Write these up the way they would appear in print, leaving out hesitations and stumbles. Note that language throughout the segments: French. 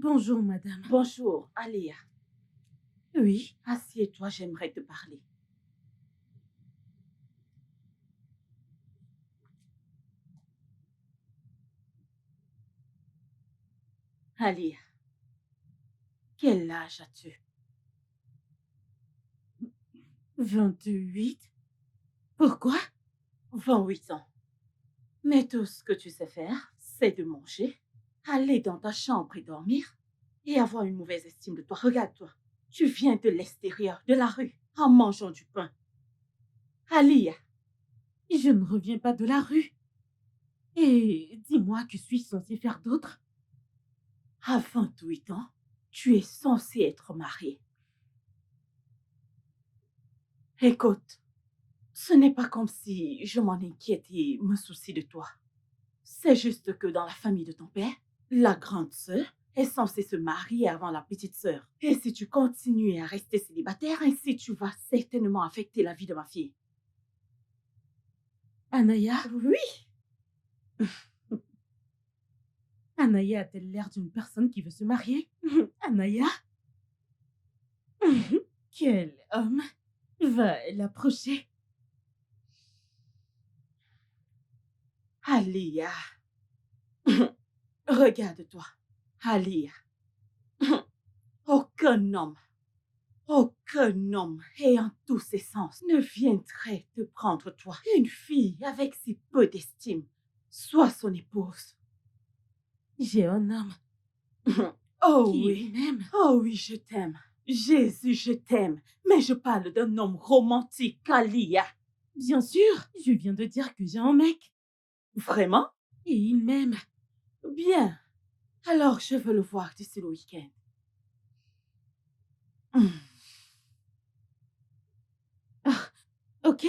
Bonjour, madame. Bonjour, Alia. Oui, Assieds-toi, j'aimerais te parler. Alia, quel âge as-tu? 28. Pourquoi? 28 ans. Mais tout ce que tu sais faire, c'est de manger, aller dans ta chambre et dormir, et avoir une mauvaise estime de toi. Regarde-toi, tu viens de l'extérieur, de la rue, en mangeant du pain. Alia, Je ne reviens pas de la rue. Et dis-moi, que suis-je censée faire d'autre? à 28 ans, tu es censé être mariée. Écoute, ce n'est pas comme si je m'en inquiète et me soucie de toi. C'est juste que dans la famille de ton père, la grande sœur est censée se marier avant la petite sœur. Et si tu continues à rester célibataire, ainsi tu vas certainement affecter la vie de ma fille. Anaya? Oui. Anaya a-t-elle l'air d'une personne qui veut se marier? Anaya? Quel homme va l'approcher? Alia. Regarde-toi. Alia. Aucun homme ayant tous ses sens ne viendrait te prendre toi, une fille avec si peu d'estime. Sois son épouse. J'ai un homme Oh qui oui, m'aime. oh oui, je t'aime. Jésus, je t'aime. Mais je parle d'un homme romantique, Alia. Bien sûr, je viens de dire que j'ai un mec. Vraiment? Et il m'aime. Bien. Alors, je veux le voir d'ici le week-end. Hmm. Ok.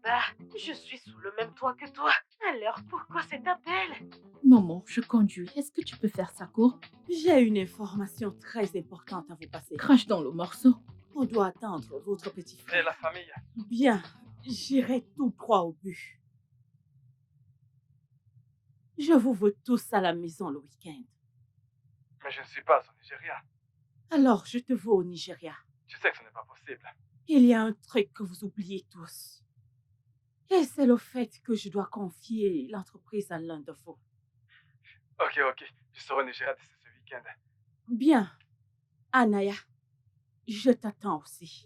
Bah, je suis sous le même toit que toi. Alors pourquoi cet appel? Maman, je conduis. Est-ce que tu peux faire ça court? J'ai une information très importante à vous passer. Crache dans le morceau. On doit attendre votre petit Et frère. la famille? Bien, j'irai tout droit au but. Je vous veux tous à la maison le week-end. Mais je ne suis pas au Nigeria. Alors, je te veux au Nigeria. Tu sais que ce n'est pas possible. Il y a un truc que vous oubliez tous. Et c'est le fait que je dois confier l'entreprise à l'un de vous. Ok. Je serai au Nigeria d'ici ce week-end. Bien, Anaya, je t'attends aussi.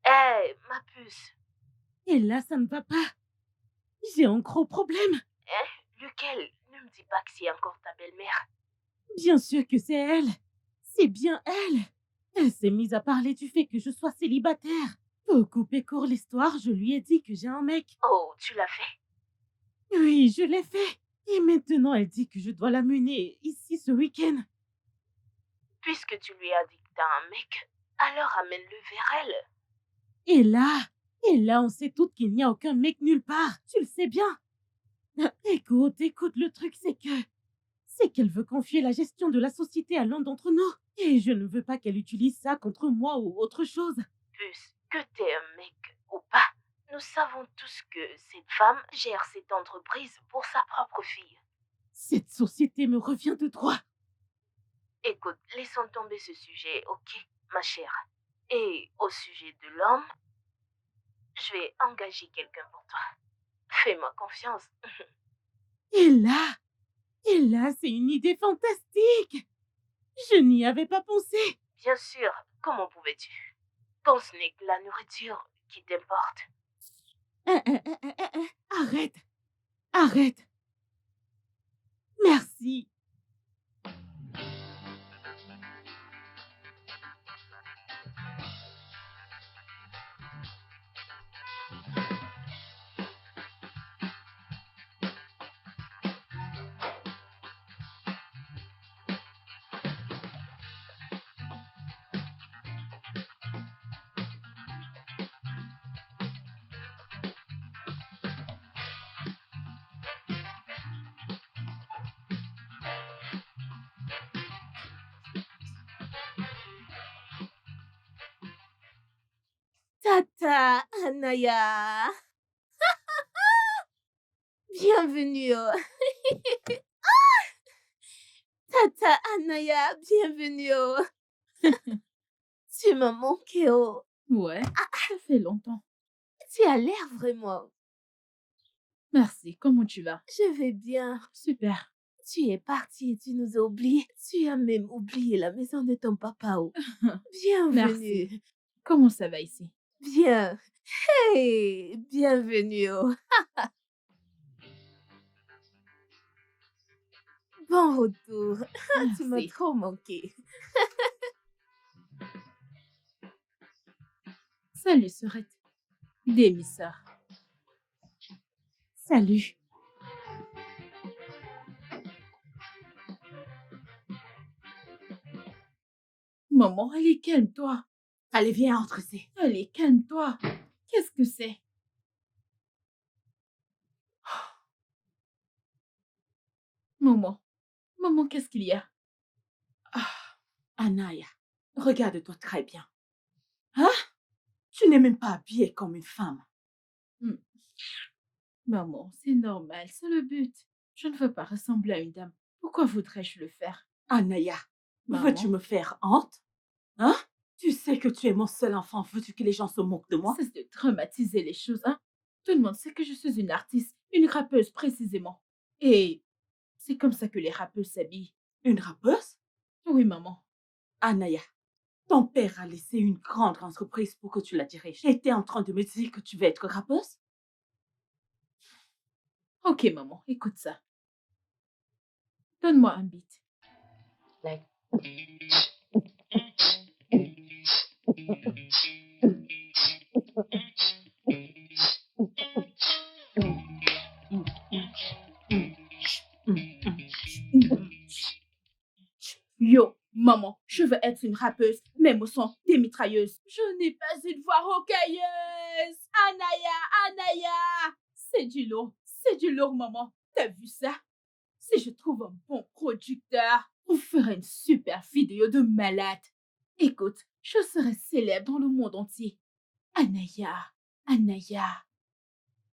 Hé, ma puce. Et là, ça ne va pas. J'ai un gros problème. Hein? Lequel? Ne me dis pas que c'est encore ta belle-mère. Bien sûr que c'est elle. C'est bien elle. Elle s'est mise à parler du fait que je sois célibataire. Pour couper court l'histoire, je lui ai dit que j'ai un mec. Oh, tu l'as fait? Oui, je l'ai fait. Et maintenant, elle dit que je dois l'amener ici ce week-end. Puisque tu lui as dit que t'as un mec, alors amène-le vers elle. Et là, on sait toutes qu'il n'y a aucun mec nulle part. Tu le sais bien. Écoute, le truc, c'est qu'elle veut confier la gestion de la société à l'un d'entre nous. Et je ne veux pas qu'elle utilise ça contre moi ou autre chose. Puce, que t'es un mec ou pas, nous savons tous que cette femme gère cette entreprise pour sa propre fille. Cette société me revient de droit. Écoute, laissons tomber ce sujet, ok, ma chère. Et au sujet de l'homme, je vais engager quelqu'un pour toi. Fais-moi confiance. Et là, c'est une idée fantastique. Je n'y avais pas pensé. Bien sûr, comment pouvais-tu? Ton ce n'est que la nourriture qui t'importe. Arrête. Merci. Tata Anaya. Bienvenue. Tata Anaya, bienvenue. Tu m'as manqué. Ouais, ça fait longtemps. Tu as l'air vraiment. Merci, comment tu vas? Je vais bien. Super. Tu es parti et tu nous as oubliés. Tu as même oublié la maison de ton papa. Bienvenue. Merci. Comment ça va ici? Bien. Hey, bienvenue. Bon retour. Tu m'as Merci. trop manqué. Salut, Sorette. Demi sœur. Salut. Maman, allez, calme-toi. Allez, viens, entre ici. Allez, calme-toi. Qu'est-ce que c'est? Maman, maman, qu'est-ce qu'il y a? Ah, Anaya, regarde-toi très bien. Hein? Tu n'es même pas habillée comme une femme. Maman, c'est normal, c'est le but. Je ne veux pas ressembler à une dame. Pourquoi voudrais-je le faire? Anaya, veux-tu Maman, me faire honte? Hein? Tu sais que tu es mon seul enfant. Veux-tu que les gens se moquent de moi? cesse de dramatiser les choses, hein? Tout le monde sait que je suis une artiste, une rappeuse précisément. Et c'est comme ça que les rappeuses s'habillent. Une rappeuse? Oui, maman. Anaya, ton père a laissé une grande entreprise pour que tu la diriges. Et t'es en train de me dire que tu veux être rappeuse? Ok, maman, écoute ça. Donne-moi un beat. Yo, maman, je veux être une rappeuse, même au son des mitrailleuses. Je n'ai pas une voix rocailleuse. Anaya, Anaya. C'est du lourd, maman. T'as vu ça? Si je trouve un bon producteur, on ferait une super vidéo de malade. Écoute, je serai célèbre dans le monde entier. Anaya, Anaya.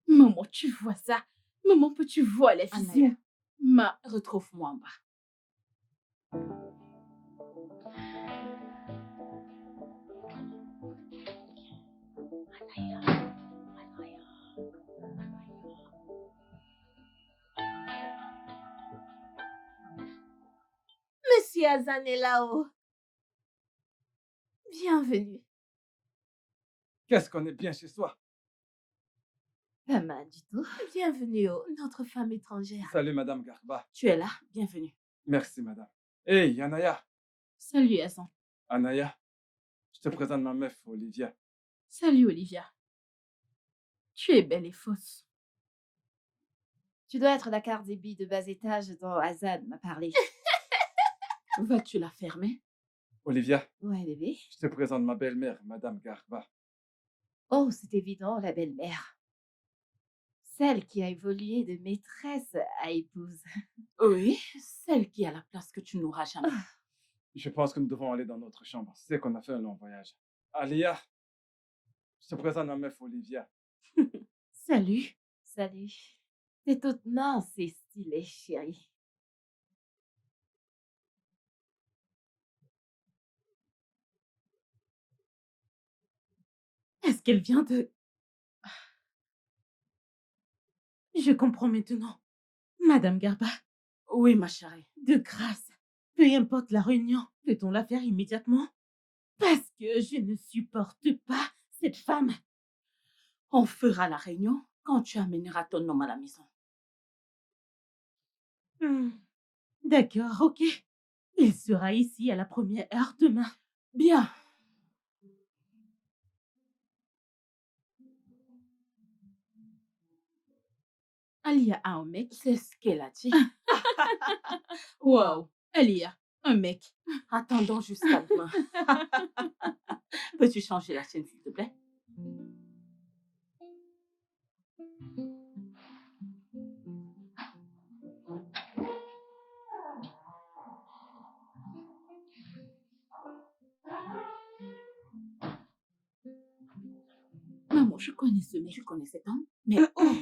Maman, tu vois ça? Maman, peux-tu voir la vision? Anaya, retrouve-moi en bas. Monsieur Azan est là-haut. Bienvenue. Qu'est-ce qu'on est bien chez soi? Pas mal du tout. Bienvenue, notre femme étrangère. Salut, Madame Garba. Tu es là? Bienvenue. Merci, Madame. Hey, Anaya. Salut, Hassan. Anaya, je te présente ma meuf, Olivia. Salut, Olivia. Tu es belle et fausse. Tu dois être la carte des billes de bas étage dont Azad m'a parlé. Vas-tu la fermer? Olivia, Ouais, bébé. je te présente ma belle-mère, Madame Garba. Oh, c'est évident, la belle-mère. Celle qui a évolué de maîtresse à épouse. Oui, celle qui a la place que tu n'auras jamais. Je pense que nous devons aller dans notre chambre. C'est qu'on a fait un long voyage. Alia, je te présente ma meuf, Olivia. Salut. Salut. T'es toute mince et stylée, chérie. Est-ce qu'elle vient de... Je comprends maintenant. Madame Garba, Oui, ma chérie. de grâce, peu importe la réunion, peut-on la faire immédiatement? Parce que je ne supporte pas cette femme. On fera la réunion quand tu amèneras ton homme à la maison. D'accord, ok. Il sera ici à la première heure demain. Bien. Alia a un mec. C'est ce qu'elle a dit. Wow. Alia, un mec. Attendons jusqu'à demain. Peux-tu changer la chaîne, s'il te plaît? Je connais ce mec. Tu connais cet homme? Mais oh,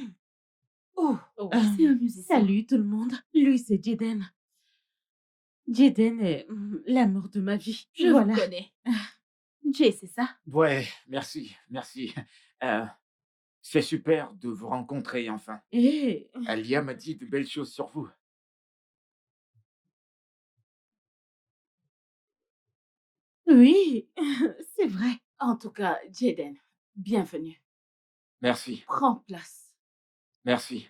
Oh, Ah, c'est un musicien. Salut tout le monde. Lui, c'est Jaden. Jaden est l'amour de ma vie. Je Voilà. vous connais. Jay, c'est ça? Ouais, merci, merci. Euh, c'est super de vous rencontrer enfin. Et Alia m'a dit de belles choses sur vous. oui, c'est vrai. en tout cas, Jaden, bienvenue. Merci, Prends place. merci.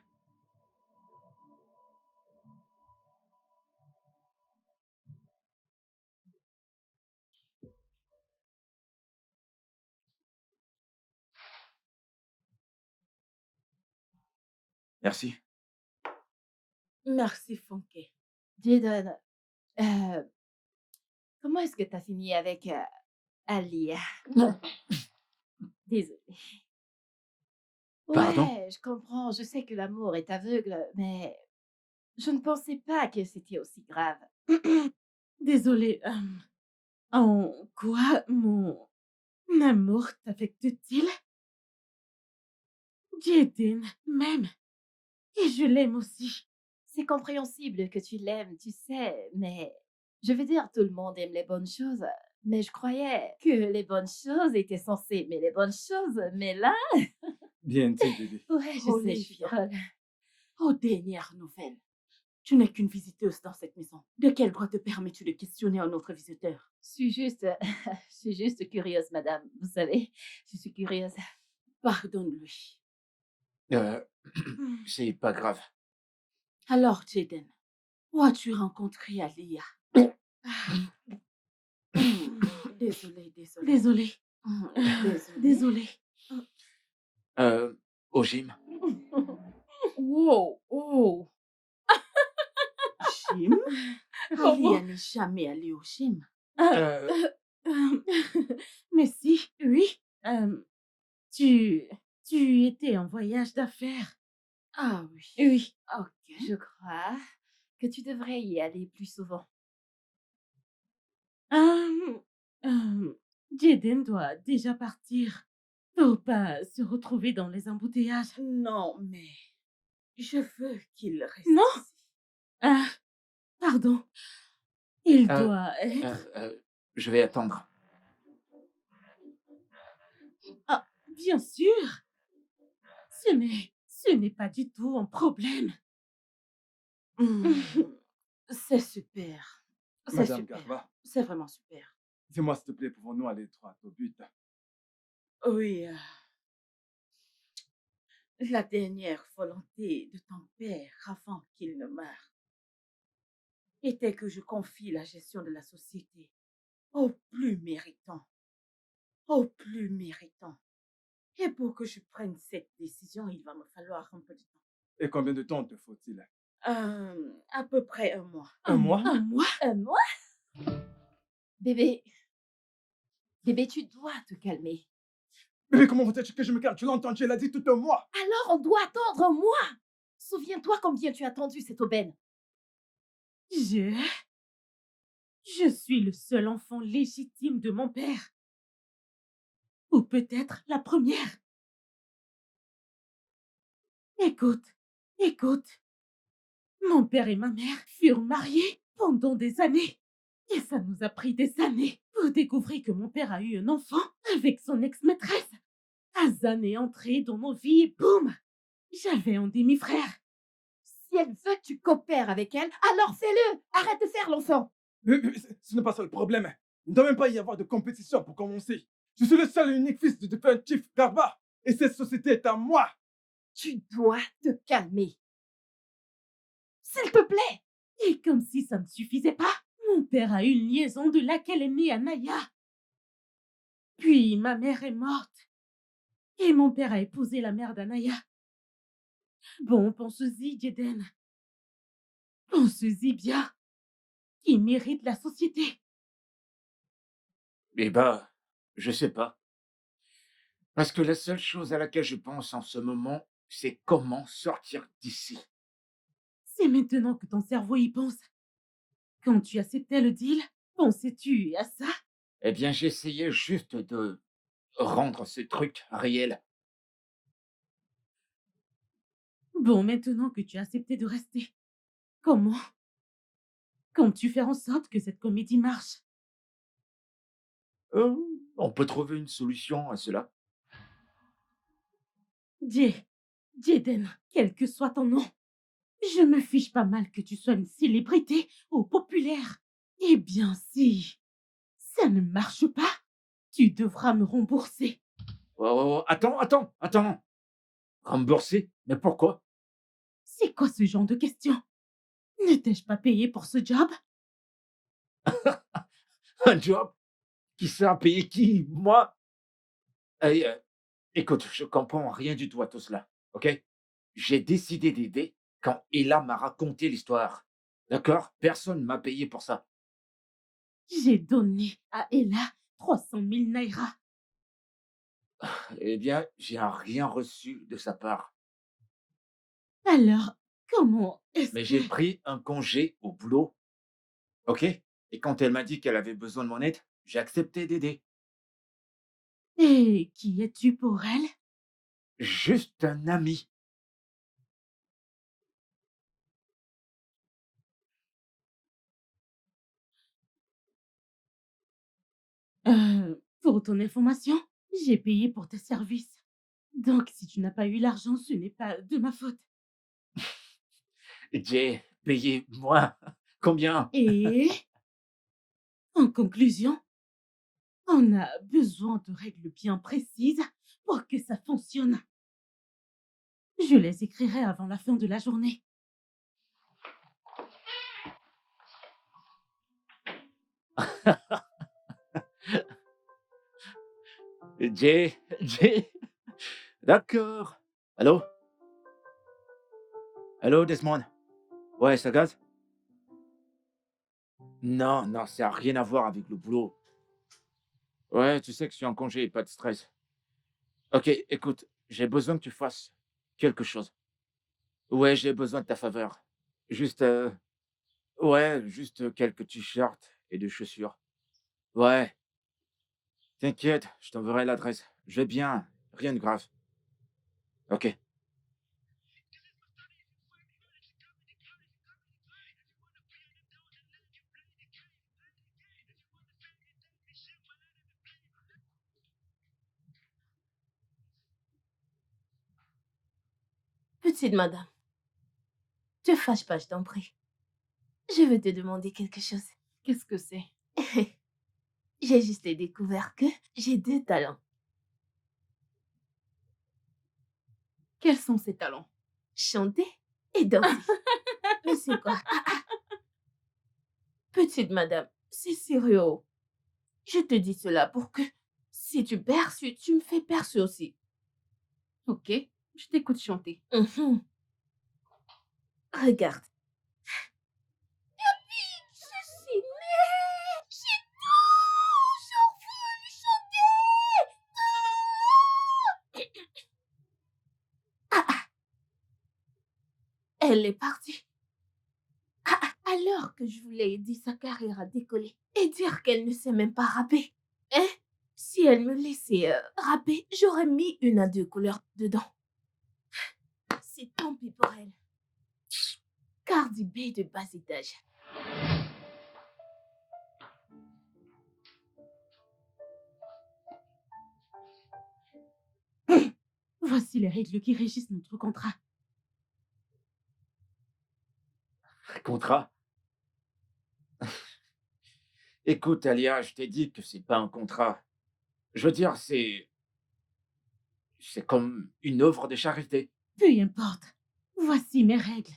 Merci. Merci, Funke. Jaden, euh, comment est-ce que tu as fini avec Alia? Désolée. Pardon? Ouais, je comprends. Je sais que l'amour est aveugle, mais je ne pensais pas que c'était aussi grave. Désolée. En quoi mon amour t'affecte-t-il? Jaden m'aime. Et je l'aime aussi. C'est compréhensible que tu l'aimes, tu sais, mais je veux dire, tout le monde aime les bonnes choses. Mais je croyais que les bonnes choses étaient censées aimer les bonnes choses. Mais là, Bien dit, bébé. ouais, je sais, je suis Olivia. drôle. Aux dernières nouvelles, tu n'es qu'une visiteuse dans cette maison. De quel droit te permets-tu de questionner un autre visiteur? Je suis juste, je suis juste curieuse, madame. Vous savez, je suis curieuse. Pardonne-lui. C'est pas grave. Alors, Jaden, où as-tu rencontré Alia? Désolée, désolée. Désolée. Désolée. Désolée. Au gym. Wow, oh. Gym? Comment? Alia n'est jamais allée au gym. Euh, Mais si, oui. Tu étais en voyage d'affaires. Ah oui. Oui. Ok. Je crois que tu devrais y aller plus souvent. Jaden doit déjà partir pour pas se retrouver dans les embouteillages. Non, mais je veux qu'il reste Non. ici. Ah, pardon. Il Euh, doit être... je vais attendre. Ah, bien sûr. Ce n'est pas du tout un problème. C'est super. C'est Madame super. Garba, C'est vraiment super. dis-moi s'il te plaît, pouvons-nous aller droit au but? Oui. La dernière volonté de ton père avant qu'il ne meure était que je confie la gestion de la société au plus méritant. Au plus méritant. Et pour que je prenne cette décision, il va me falloir un peu de temps. Et combien de temps te faut-il? À peu près un mois. Un mois? Un mois? Moi? Bébé, tu dois te calmer. Bébé, comment veux-tu que je me calme? Tu l'as entendu, elle a dit tout un mois. Alors, on doit attendre un mois. Souviens-toi combien tu as attendu cette aubaine. Je suis le seul enfant légitime de mon père. Ou peut-être la première. Écoute. Mon père et ma mère furent mariés pendant des années. Et ça nous a pris des années pour découvrir que mon père a eu un enfant avec son ex-maîtresse. Hazan est entré dans nos vies et boum! J'avais un demi-frère. Si elle veut que tu coopères avec elle, alors fais-le. Arrête de faire l'enfant. Mais ce n'est pas ça le problème. Il ne doit même pas y avoir de compétition pour commencer. Je suis le seul et unique fils de Defense Chief Garba. Et cette société est à moi. Tu dois te calmer. S'il te plaît. Et comme si ça ne suffisait pas, mon père a eu une liaison de laquelle est née Anaya. Puis ma mère est morte. Et mon père a épousé la mère d'Anaya. Bon, pense-y, Jaden. Pense-y bien. Qui mérite la société. Eh ben, je sais pas. Parce que la seule chose à laquelle je pense en ce moment, c'est comment sortir d'ici. C'est maintenant que ton cerveau y pense. Quand tu acceptais le deal, pensais-tu à ça? Eh bien, j'essayais juste de rendre ce truc réel. Bon, maintenant que tu as accepté de rester, comment comptes-tu faire en sorte que cette comédie marche? Euh, on peut trouver une solution à cela. Jay, Jaden, quel que soit ton nom, je me fiche pas mal que tu sois une célébrité ou populaire. Eh bien, si ça ne marche pas, tu devras me rembourser. Oh, attends. Rembourser? Mais pourquoi? C'est quoi ce genre de question? Ne t'ai-je pas payé pour ce job? Un job? Qui sert à payer qui? Moi? Eh, écoute, je comprends rien du tout à tout cela, ok? J'ai décidé d'aider quand Ella m'a raconté l'histoire. D'accord? Personne ne m'a payé pour ça. J'ai donné à Ella 300 000 naira. Eh bien, j'ai rien reçu de sa part. Alors, comment est-ce Mais que... j'ai pris un congé au boulot, ok? Et quand elle m'a dit qu'elle avait besoin de mon aide, j'ai accepté d'aider. Et qui es-tu pour elle? Juste un ami. Pour ton information, j'ai payé pour tes services. Donc, si tu n'as pas eu l'argent, ce n'est pas de ma faute. J'ai payé moi. Combien? Et, en conclusion, on a besoin de règles bien précises pour que ça fonctionne. Je les écrirai avant la fin de la journée. J'ai... D'accord. Allô? Allô, Desmond? Ouais, ça gaz? Non, ça n'a rien à voir avec le boulot. Ouais, tu sais que je suis en congé, pas de stress. Ok, écoute, j'ai besoin que tu fasses quelque chose. Ouais, j'ai besoin de ta faveur. Juste, juste quelques t-shirts et des chaussures. Ouais, t'inquiète, je t'enverrai l'adresse. Je vais bien, rien de grave. Ok. Petite madame, te fâche pas, je t'en prie. Je veux te demander quelque chose. Qu'est-ce que c'est? J'ai juste découvert que j'ai 2 talents. Quels sont ces talents? Chanter et danser. Mais c'est quoi? Petite madame, c'est sérieux. Je te dis cela pour que, si tu perces, tu me fais percer aussi. Ok, je t'écoute chanter. Mhm. Regarde. Je suis née. J'ai toujours voulu chanter. Elle est partie. Alors que je voulais aider sa carrière à décoller et dire qu'elle ne sait même pas rapper. Hein? Si elle me laissait rapper, j'aurais mis 1 à 2 couleurs dedans. C'est tant pis pour elle. Cardi B de bas étage. Voici les règles qui régissent notre contrat. Contrat? Écoute, Alia, je t'ai dit que c'est pas un contrat. Je veux dire, c'est comme une œuvre de charité. Peu importe. Voici mes règles.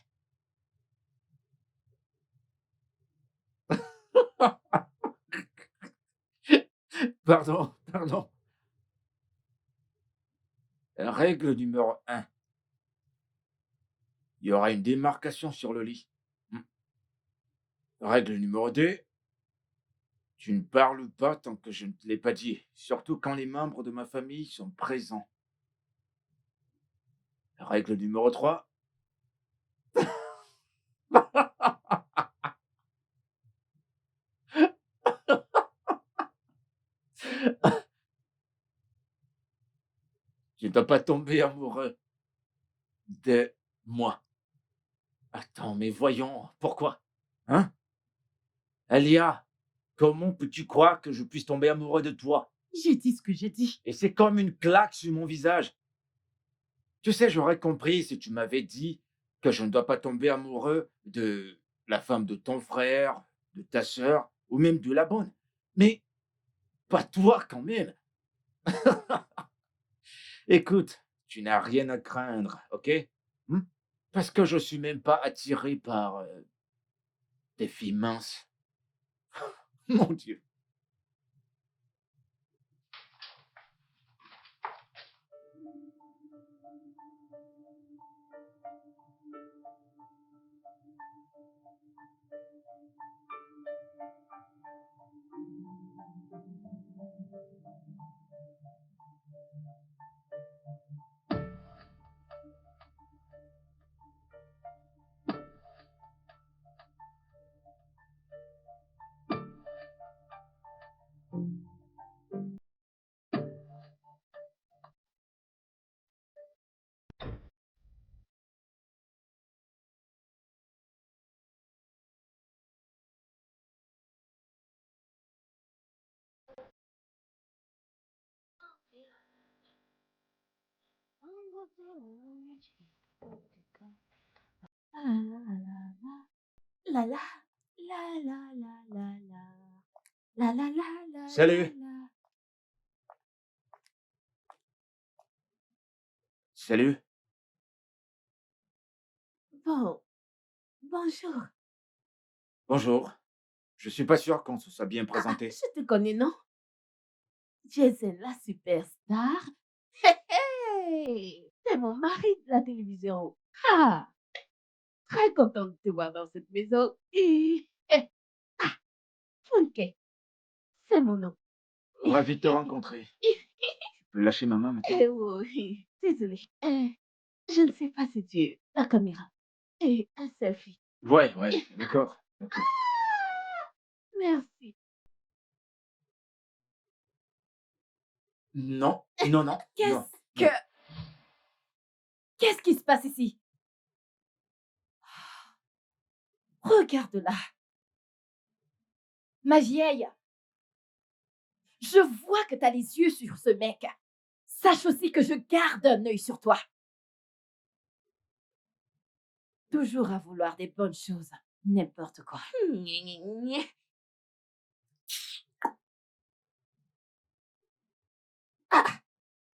Pardon. Règle numéro 1. Il y aura une démarcation sur le lit. Hmm. Règle numéro 2. Tu ne parles pas tant que je ne te l'ai pas dit, surtout quand les membres de ma famille sont présents. Règle numéro 3. Tu ne dois pas tomber amoureux de Moi. Attends, mais voyons, pourquoi? Hein? Alia, comment peux-tu croire que je puisse tomber amoureux de toi? J'ai dit ce que j'ai dit. Et c'est comme une claque sur mon visage. Tu sais, j'aurais compris si tu m'avais dit que je ne dois pas tomber amoureux de la femme de ton frère, de ta sœur, ou même de la bonne. Mais pas toi quand même. Écoute, tu n'as rien à craindre, ok? Hmm? Parce que je suis même pas attiré par des filles minces. Mon Dieu. La la, la la la la la. La la la la Salut. la la. Salut. Bon, bonjour. Bonjour. Je suis pas sûr qu'on se soit bien Ah, présenté. je te connais, non? Jason, la superstar. Hey, c'est mon mari de la télévision. Ah, très contente de te voir dans cette maison. Ah, Funke, c'est mon nom. Ravi de te rencontrer. Tu peux lâcher ma main maintenant? Oui, désolée. Je ne sais pas si tu la caméra. Et un selfie. Ouais, d'accord. Merci. Non, non, non, non. Qu'est-ce qui se passe ici? Regarde-la. Ma vieille, je vois que tu as les yeux sur ce mec. Sache aussi que je garde un œil sur toi. Toujours à vouloir des bonnes choses. N'importe quoi. Ah,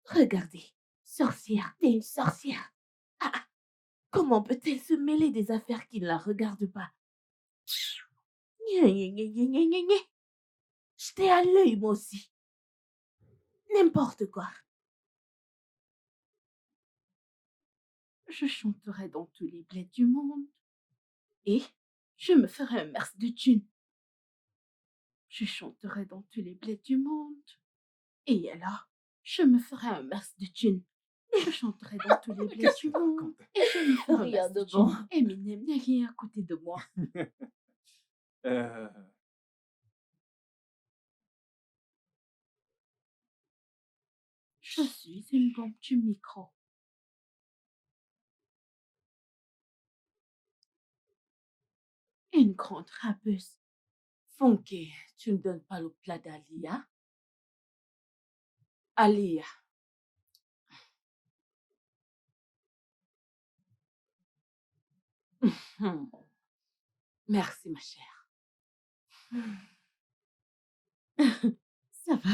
regardez. Sorcière, t'es une sorcière. Ah, comment peut-elle se mêler des affaires qui ne la regardent pas? J'étais à l'œil, moi aussi. N'importe quoi. Je chanterai dans tous les bleds du monde. Et je me ferai un max de thunes. Je chanterai dans tous les bleds du monde. Et alors, je me ferai un max de thunes. Je chanterai dans tous les bleds du monde. Et je me ferai un Rien max de de bon. thunes. Eminem n'est rien à côté de moi. Euh, Je suis une bombe du micro. Une grande rappeuse. Funke, tu ne donnes pas le plat d'Alia? Alia. Merci, ma chère. Ça va?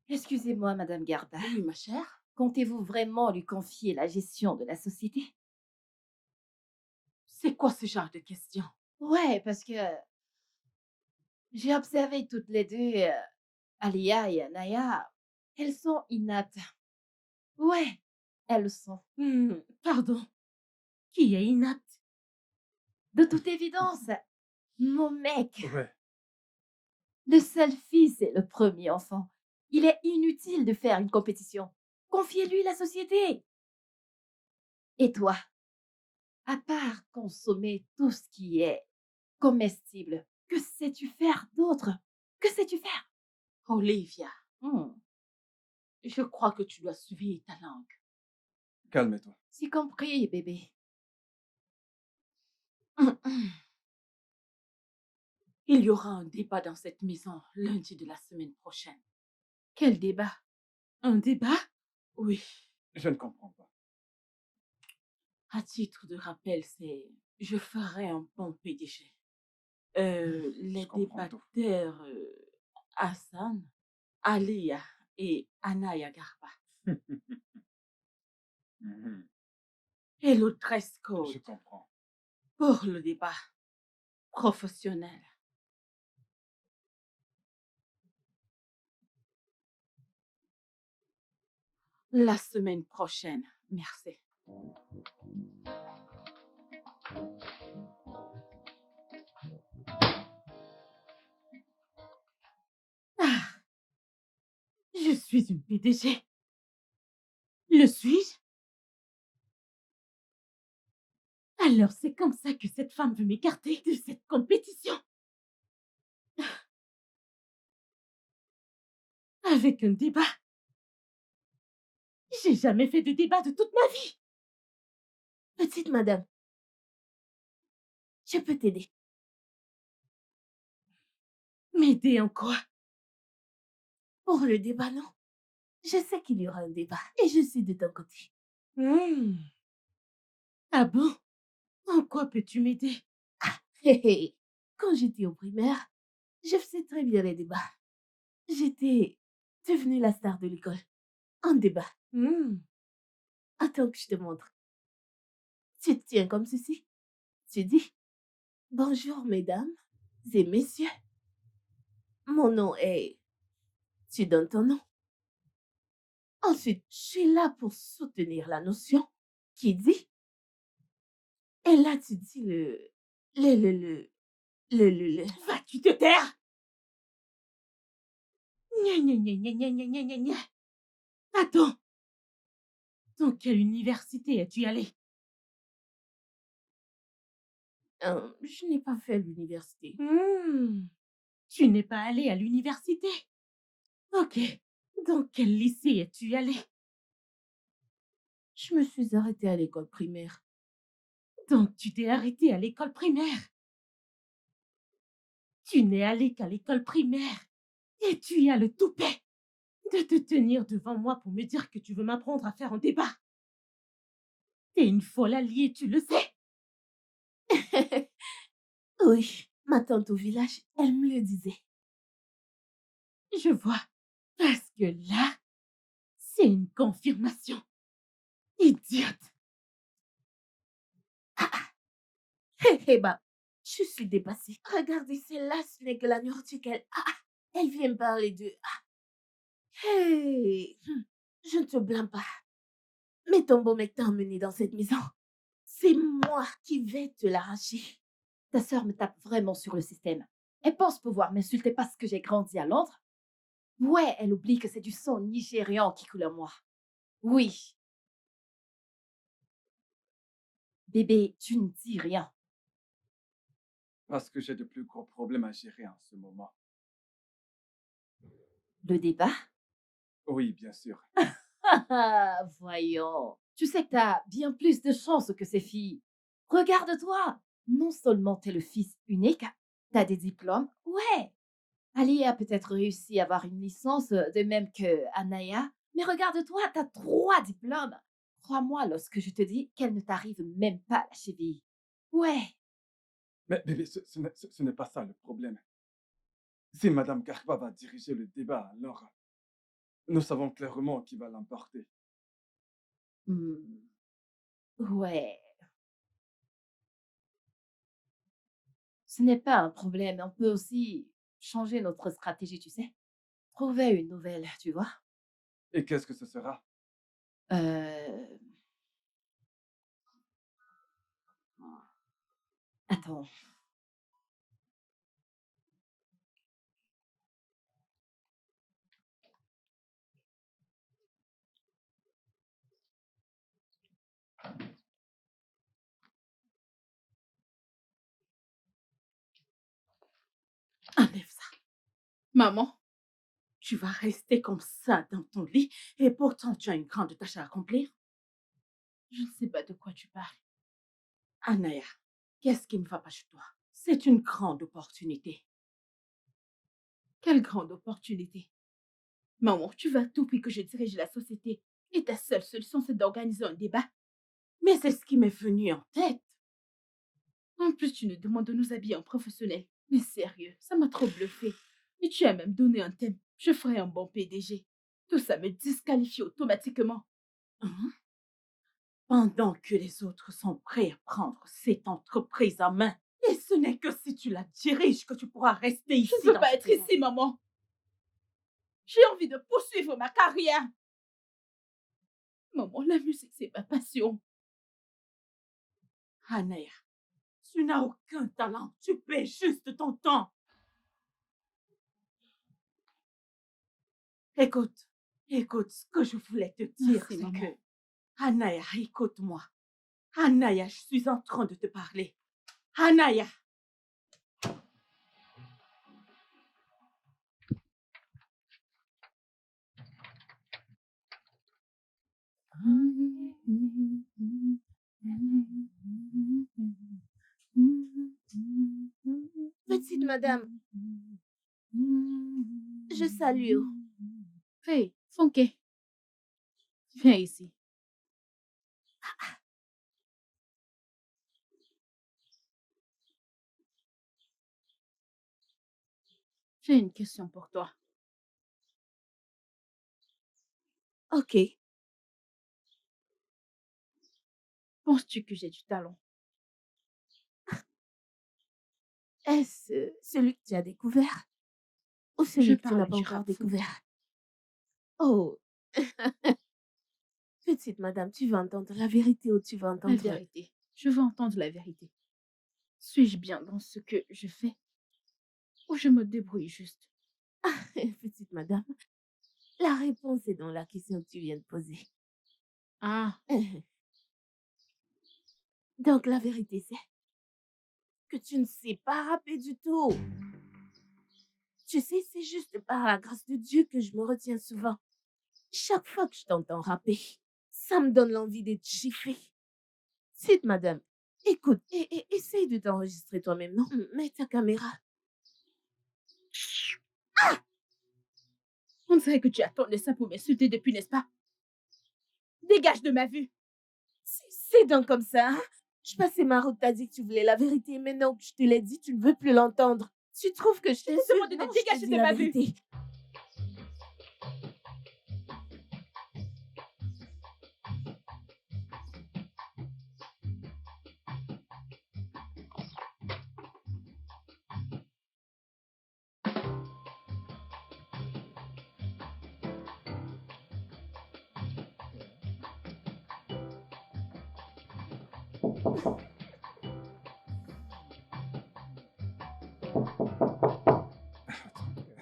Excusez-moi, Madame Garda. Oui, ma chère. Comptez-vous vraiment lui confier la gestion de la société? C'est quoi ce genre de question? Ouais, parce que j'ai observé toutes les deux, Alia et Anaya. Elles sont inaptes. Ouais, elles le sont. Pardon. Qui est inapte? De toute évidence, mon mec, ouais. le seul fils et le premier enfant. Il est inutile de faire une compétition. Confiez-lui la société. Et toi, à part consommer tout ce qui est comestible, que sais-tu faire d'autre? Que sais-tu faire? Olivia, Hmm. Je crois que tu dois suivre ta langue. Calme-toi. C'est compris, bébé. Il y aura un débat dans cette maison lundi de la semaine prochaine. Quel débat? Un débat? Oui, Je ne comprends pas. à titre de rappel, je ferai un bon PDG. Les comprends tout. débatteurs Hassan, Alia et Anaya Garba. Mhm. Et le dress code Je comprends. pour le débat professionnel. La semaine prochaine. Merci. Ah, je suis une PDG. Le suis-je? Alors c'est comme ça que cette femme veut m'écarter de cette compétition. Avec un débat. J'ai jamais fait de débat de toute ma vie. Petite madame, je peux t'aider. M'aider en quoi? Pour le débat, non? Je sais qu'il y aura un débat et je suis de ton côté. Ah bon? En quoi peux-tu m'aider? Hé hé, quand j'étais au primaire, je faisais très bien les débats. J'étais devenue la star de l'école. En débat. Attends que je te montre. Tu te tiens comme ceci. Tu dis, bonjour mesdames et messieurs. Mon nom est... Tu donnes ton nom. Ensuite, je suis là pour soutenir la notion qui dit... Et là, tu dis le... Vas-tu te taire? Gna gna gna gna gna gna gna gna gna. Attends. Dans quelle université es-tu allé? Je n'ai pas fait l'université. Tu n'es pas allé à l'université? Ok. Dans quel lycée es-tu allé? Je me suis arrêtée à l'école primaire. Donc tu t'es arrêté à l'école primaire. Tu n'es allé qu'à l'école primaire. Et tu y as le toupet de te tenir devant moi pour me dire que tu veux m'apprendre à faire un débat. T'es une folle alliée, tu le sais. Oui, ma tante au village, elle me le disait. Je vois. Parce que là, c'est une confirmation. Idiote. Bah, je suis dépassée. Regardez, celle-là, ce n'est que la nourriture qu'elle... elle vient me parler de... je ne te blâme pas. Mais ton beau mec t'a emmené dans cette maison. C'est moi qui vais te l'arracher. Ta sœur me tape vraiment sur le système. Elle pense pouvoir m'insulter parce que j'ai grandi à Londres. Ouais, elle oublie que c'est du sang nigérian qui coule en moi. Oui. Bébé, tu ne dis rien. Parce que j'ai de plus gros problèmes à gérer en ce moment. Le débat? Oui, bien sûr. Voyons. Tu sais que t'as bien plus de chance que ces filles. Regarde-toi. Non seulement t'es le fils unique, t'as des diplômes. Ouais. Ali a peut-être réussi à avoir une licence, de même que Anaya. Mais regarde-toi, t'as 3 diplômes. Crois-moi lorsque je te dis qu'elle ne t'arrive même pas à la cheville. Ouais. Mais bébé, ce n'est pas ça le problème. Si Madame Garba va diriger le débat, alors nous savons clairement qui va l'emporter. Ouais. Ce n'est pas un problème. On peut aussi changer notre stratégie, tu sais. Trouver une nouvelle, tu vois. Et qu'est-ce que ce sera? Euh... Attends. Enlève ça. Maman, Tu vas rester comme ça dans ton lit et pourtant tu as une grande tâche à accomplir. Je ne sais pas de quoi tu parles. Anaya, qu'est-ce qui ne va pas chez toi? C'est une grande opportunité. Quelle grande opportunité. Maman, tu vas à tout prix que je dirige la société. Et ta seule solution, c'est d'organiser un débat. Mais c'est ce qui m'est venu en tête. En plus, tu nous demandes de nous habiller en professionnel. Mais sérieux, ça m'a trop bluffé. Et tu as même donné un thème. Je ferai un bon PDG. Tout ça me disqualifie automatiquement. Hein? Pendant que les autres sont prêts à prendre cette entreprise en main. Et ce n'est que si tu la diriges que tu pourras rester ici. Je ne veux dans pas cette être maison. ici, maman. J'ai envie de poursuivre ma carrière. Maman, la musique, c'est ma passion. Anaya, tu n'as aucun talent. Tu paies juste ton temps. Écoute, ce que je voulais te dire, Merci, c'est maman. que... Anaya, écoute-moi. Anaya, je suis en train de te parler. Anaya. Petite madame, je salue. Hey, Fonke, viens ici. J'ai une question pour toi. Ok. Penses-tu que j'ai du talent? Est-ce celui que tu as découvert ou Je celui que tu n'as parle pas du encore rap, Fonke. découvert? Oh, petite madame, tu veux entendre la vérité ou tu veux La entendre... vérité. Je veux entendre la vérité. Suis-je bien dans ce que je fais ou je me débrouille juste? Petite madame, la réponse est dans la question que tu viens de poser. Ah, Donc la vérité, c'est que tu ne sais pas rapper du tout. Tu sais, c'est juste par la grâce de Dieu que je me retiens souvent. Chaque fois que je t'entends rapper, ça me donne l'envie d'être chiffrée. Petite madame, écoute, et essaye de t'enregistrer toi-même, non? Mets ta caméra. on dirait que tu attendais ça pour m'insulter depuis, n'est-ce pas? Dégage de ma vue. C'est donc comme ça, hein? Je passais ma route, t'as dit que tu voulais la vérité, mais maintenant que je te l'ai dit, tu ne veux plus l'entendre. Tu trouves que je t'ai t'insulte? demandé de Non, je te dégager dis de la ma vue. vérité.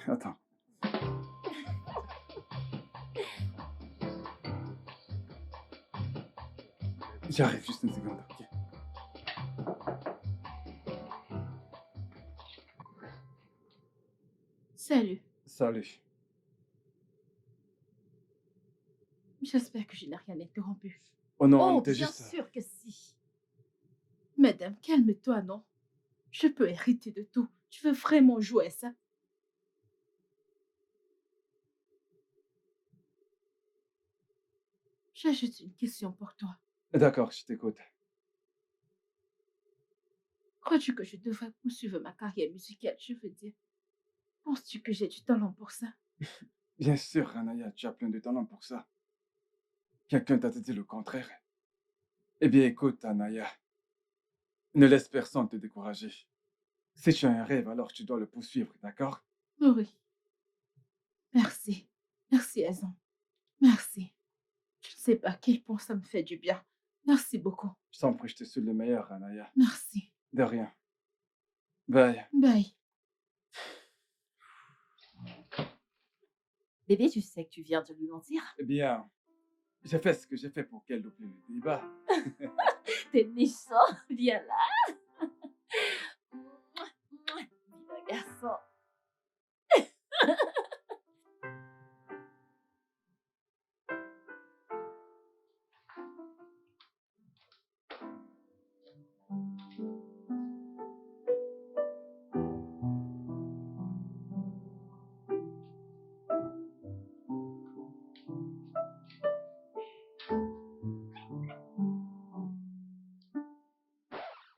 Attends. J'arrive juste une seconde, ok? Salut. Salut. J'espère que je n'ai rien interrompu. Oh non, on Oh, était bien juste... sûr que si. Madame, calme-toi, non? Je peux hériter de tout. Tu veux vraiment jouer à ça? J'ai juste une question pour toi. D'accord, je t'écoute. Crois-tu que je devrais poursuivre ma carrière musicale? Je veux dire, penses-tu que j'ai du talent pour ça? Bien sûr, Anaya, tu as plein de talent pour ça. Quelqu'un t'a dit le contraire. Eh bien, écoute, Anaya, ne laisse personne te décourager. Si tu as un rêve, alors tu dois le poursuivre, d'accord? Oh oui. Merci. Merci, Azan. Merci. Je ne sais pas à quel point ça me fait du bien. Merci beaucoup. Je t'en prie, je te suis le meilleur, Anaya. Merci. De rien. Bye. Bye. Bébé, tu sais que tu viens de lui mentir. Eh bien, j'ai fait ce que j'ai fait pour qu'elle oublie le débat. T'es méchant. Viens là. Petit garçon.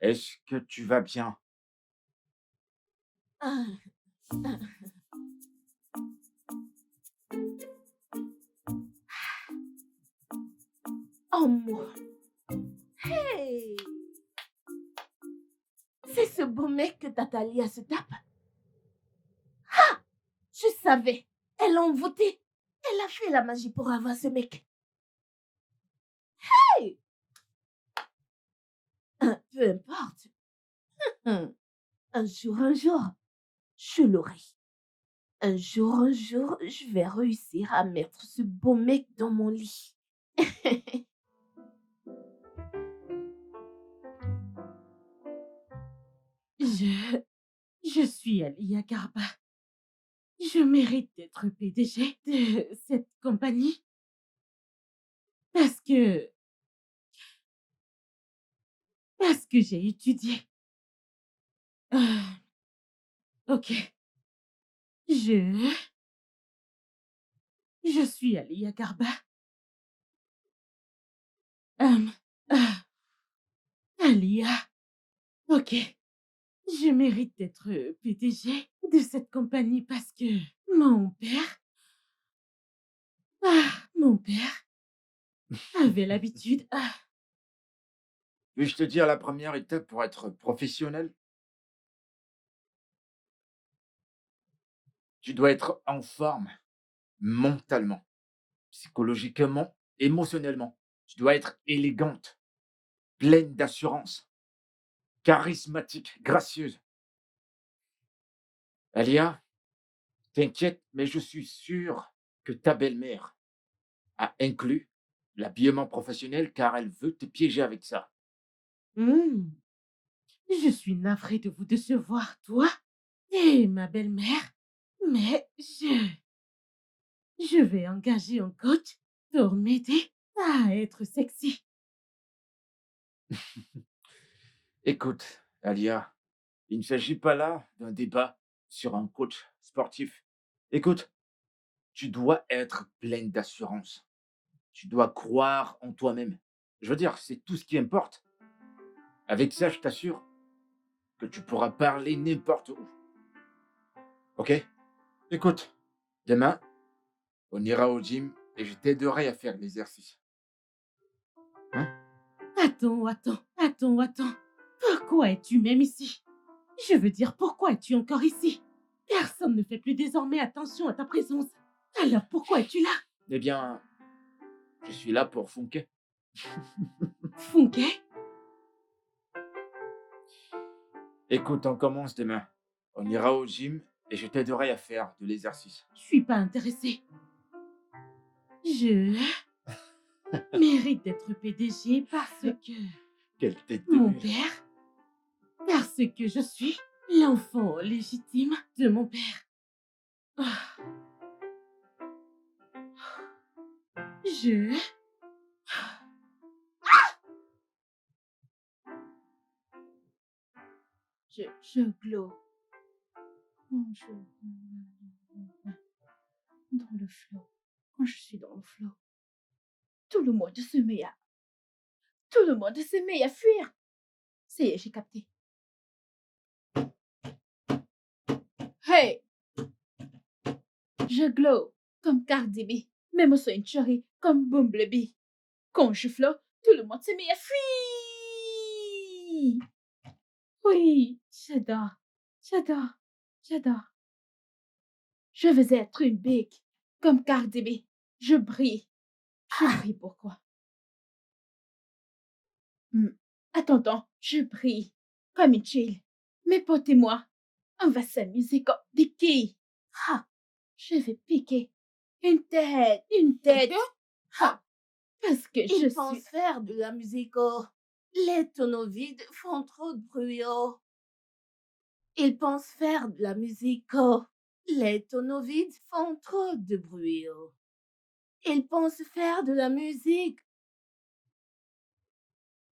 Est-ce que tu vas bien? Ah, ah. Oh moi. Hey! C'est ce beau mec que Tatalia se tape? Ah! Je savais. Elle l'a envoûté. Elle a fait la magie pour avoir ce mec. Hey! Peu importe. Un jour, je l'aurai. Un jour, je vais réussir à mettre ce beau mec dans mon lit. Je suis Alia Garba. Je mérite d'être PDG de cette compagnie. Parce que j'ai étudié. Ok. Je suis Alia Garba. Ah, Alia. Ok. Je mérite d'être PDG de cette compagnie parce que mon père avait l'habitude. Puis-je te dire la première étape pour être professionnel? Tu dois être en forme mentalement, psychologiquement, émotionnellement. Tu dois être élégante, pleine d'assurance, charismatique, gracieuse. Alia, t'inquiète, mais je suis sûr que ta belle-mère a inclus l'habillement professionnel car elle veut te piéger avec ça. Hmm. Je suis navrée de vous décevoir, toi et ma belle-mère, mais je vais engager un coach pour m'aider à être sexy. Écoute, Alia, il ne s'agit pas là d'un débat sur un coach sportif. Écoute, tu dois être pleine d'assurance. Tu dois croire en toi-même. Je veux dire, c'est tout ce qui importe. Avec ça, je t'assure que tu pourras parler n'importe où. Ok? Écoute, demain, on ira au gym et je t'aiderai à faire l'exercice. Hein? Attends. Pourquoi es-tu même ici? Je veux dire, pourquoi es-tu encore ici? Personne ne fait plus désormais attention à ta présence. Alors pourquoi es-tu là? Eh bien, je suis là pour Funke. Funke? Écoute, on commence demain. On ira au gym et je t'aiderai à faire de l'exercice. Je suis pas intéressée. Je mérite d'être PDG parce que Quelle tête de mon mule. père, parce que je suis l'enfant légitime de mon père. Ah. Je Je glow. Quand je... Dans le flot. Quand je suis dans le flot. Tout le monde se met à... Tout le monde se met à fuir. Ça y est, j'ai capté. Hey! Je glow comme Cardi B. Même sur une cherry comme Bumblebee. Quand je flotte, tout le monde se met à fuir. Oui, j'adore. Je veux être une big comme Cardi B. Je brille. Pourquoi? Attends, je brille comme une chill. Mes potes et moi, on va s'amuser comme des quilles. Ah, je vais piquer une tête. Ah, parce que je Ils pensent suis... faire de la musique. Oh. Les tonneaux vides font trop de bruit. Oh. Ils pensent faire de la musique. Oh. Les tonneaux vides font trop de bruit. Oh. Ils pensent faire de la musique.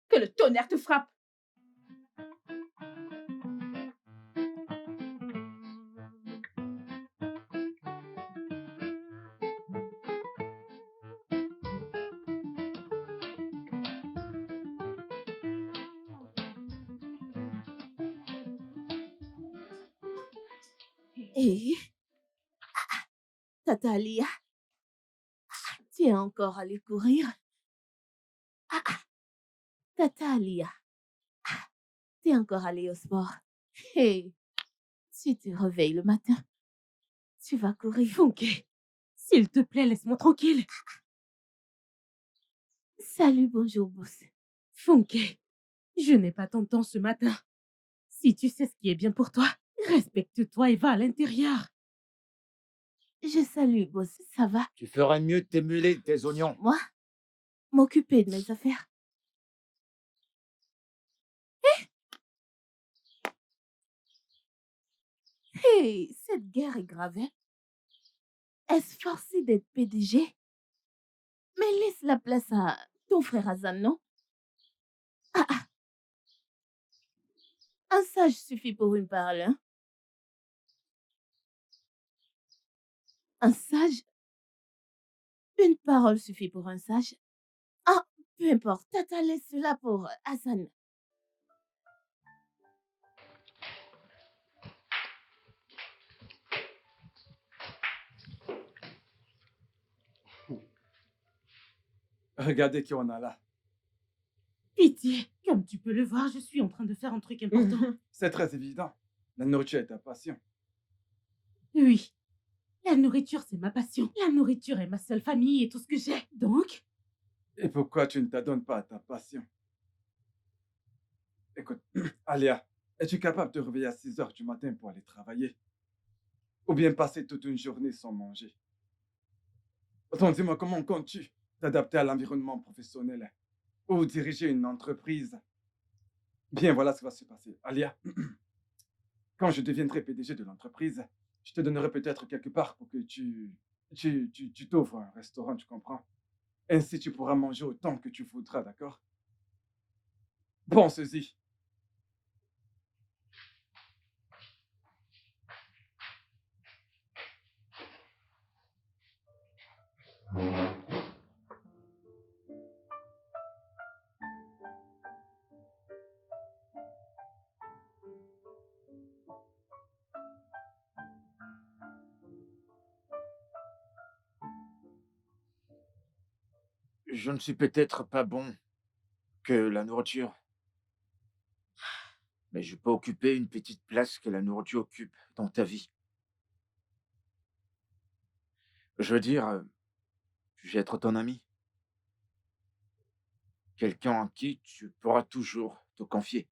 Que le tonnerre te frappe. Et Tata Alia, tu es encore allée courir? Tata Alia, tu es encore allée au sport? Hey, tu te réveilles le matin, tu vas courir. Funke, s'il te plaît, laisse-moi tranquille. Salut, bonjour, boss. Funke, je n'ai pas ton temps ce matin. Si tu sais ce qui est bien pour toi, respecte-toi et va à l'intérieur. Je salue, boss. Ça va? Tu ferais mieux de t'émuler tes oignons. Moi? M'occuper de mes affaires. Hey, cette guerre est grave, hein? Est-ce forcé d'être PDG? Mais laisse la place à ton frère Hassan, non? Un sage suffit pour une parole, hein? Un sage? Une parole suffit pour un sage? Ah, peu importe. Tata laisse cela pour Hassan. Regardez qui on a là. Pitié, comme tu peux le voir, je suis en train de faire un truc important. C'est très évident. La nourriture est ta passion. Oui, la nourriture, c'est ma passion. La nourriture est ma seule famille et tout ce que j'ai. Donc, Et pourquoi tu ne t'adonnes pas à ta passion? Écoute, Alia, es-tu capable de te réveiller à 6 heures du matin pour aller travailler? Ou bien passer toute une journée sans manger? Attends, dis-moi, comment comptes-tu t'adapter à l'environnement professionnel ou diriger une entreprise? Bien, voilà ce qui va se passer. Alia, quand je deviendrai PDG de l'entreprise, je te donnerai peut-être quelque part pour que tu t'ouvres un restaurant, tu comprends? Ainsi, tu pourras manger autant que tu voudras, d'accord? Pense-y. Je ne suis peut-être pas bon que la nourriture, mais je peux occuper une petite place que la nourriture occupe dans ta vie. Je veux dire, je vais être ton ami. Quelqu'un en qui tu pourras toujours te confier.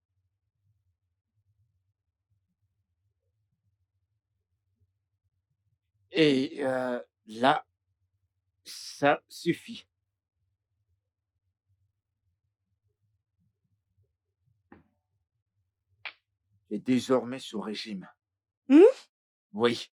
Et là, ça suffit. Tu es désormais sous régime. Hmm? Oui.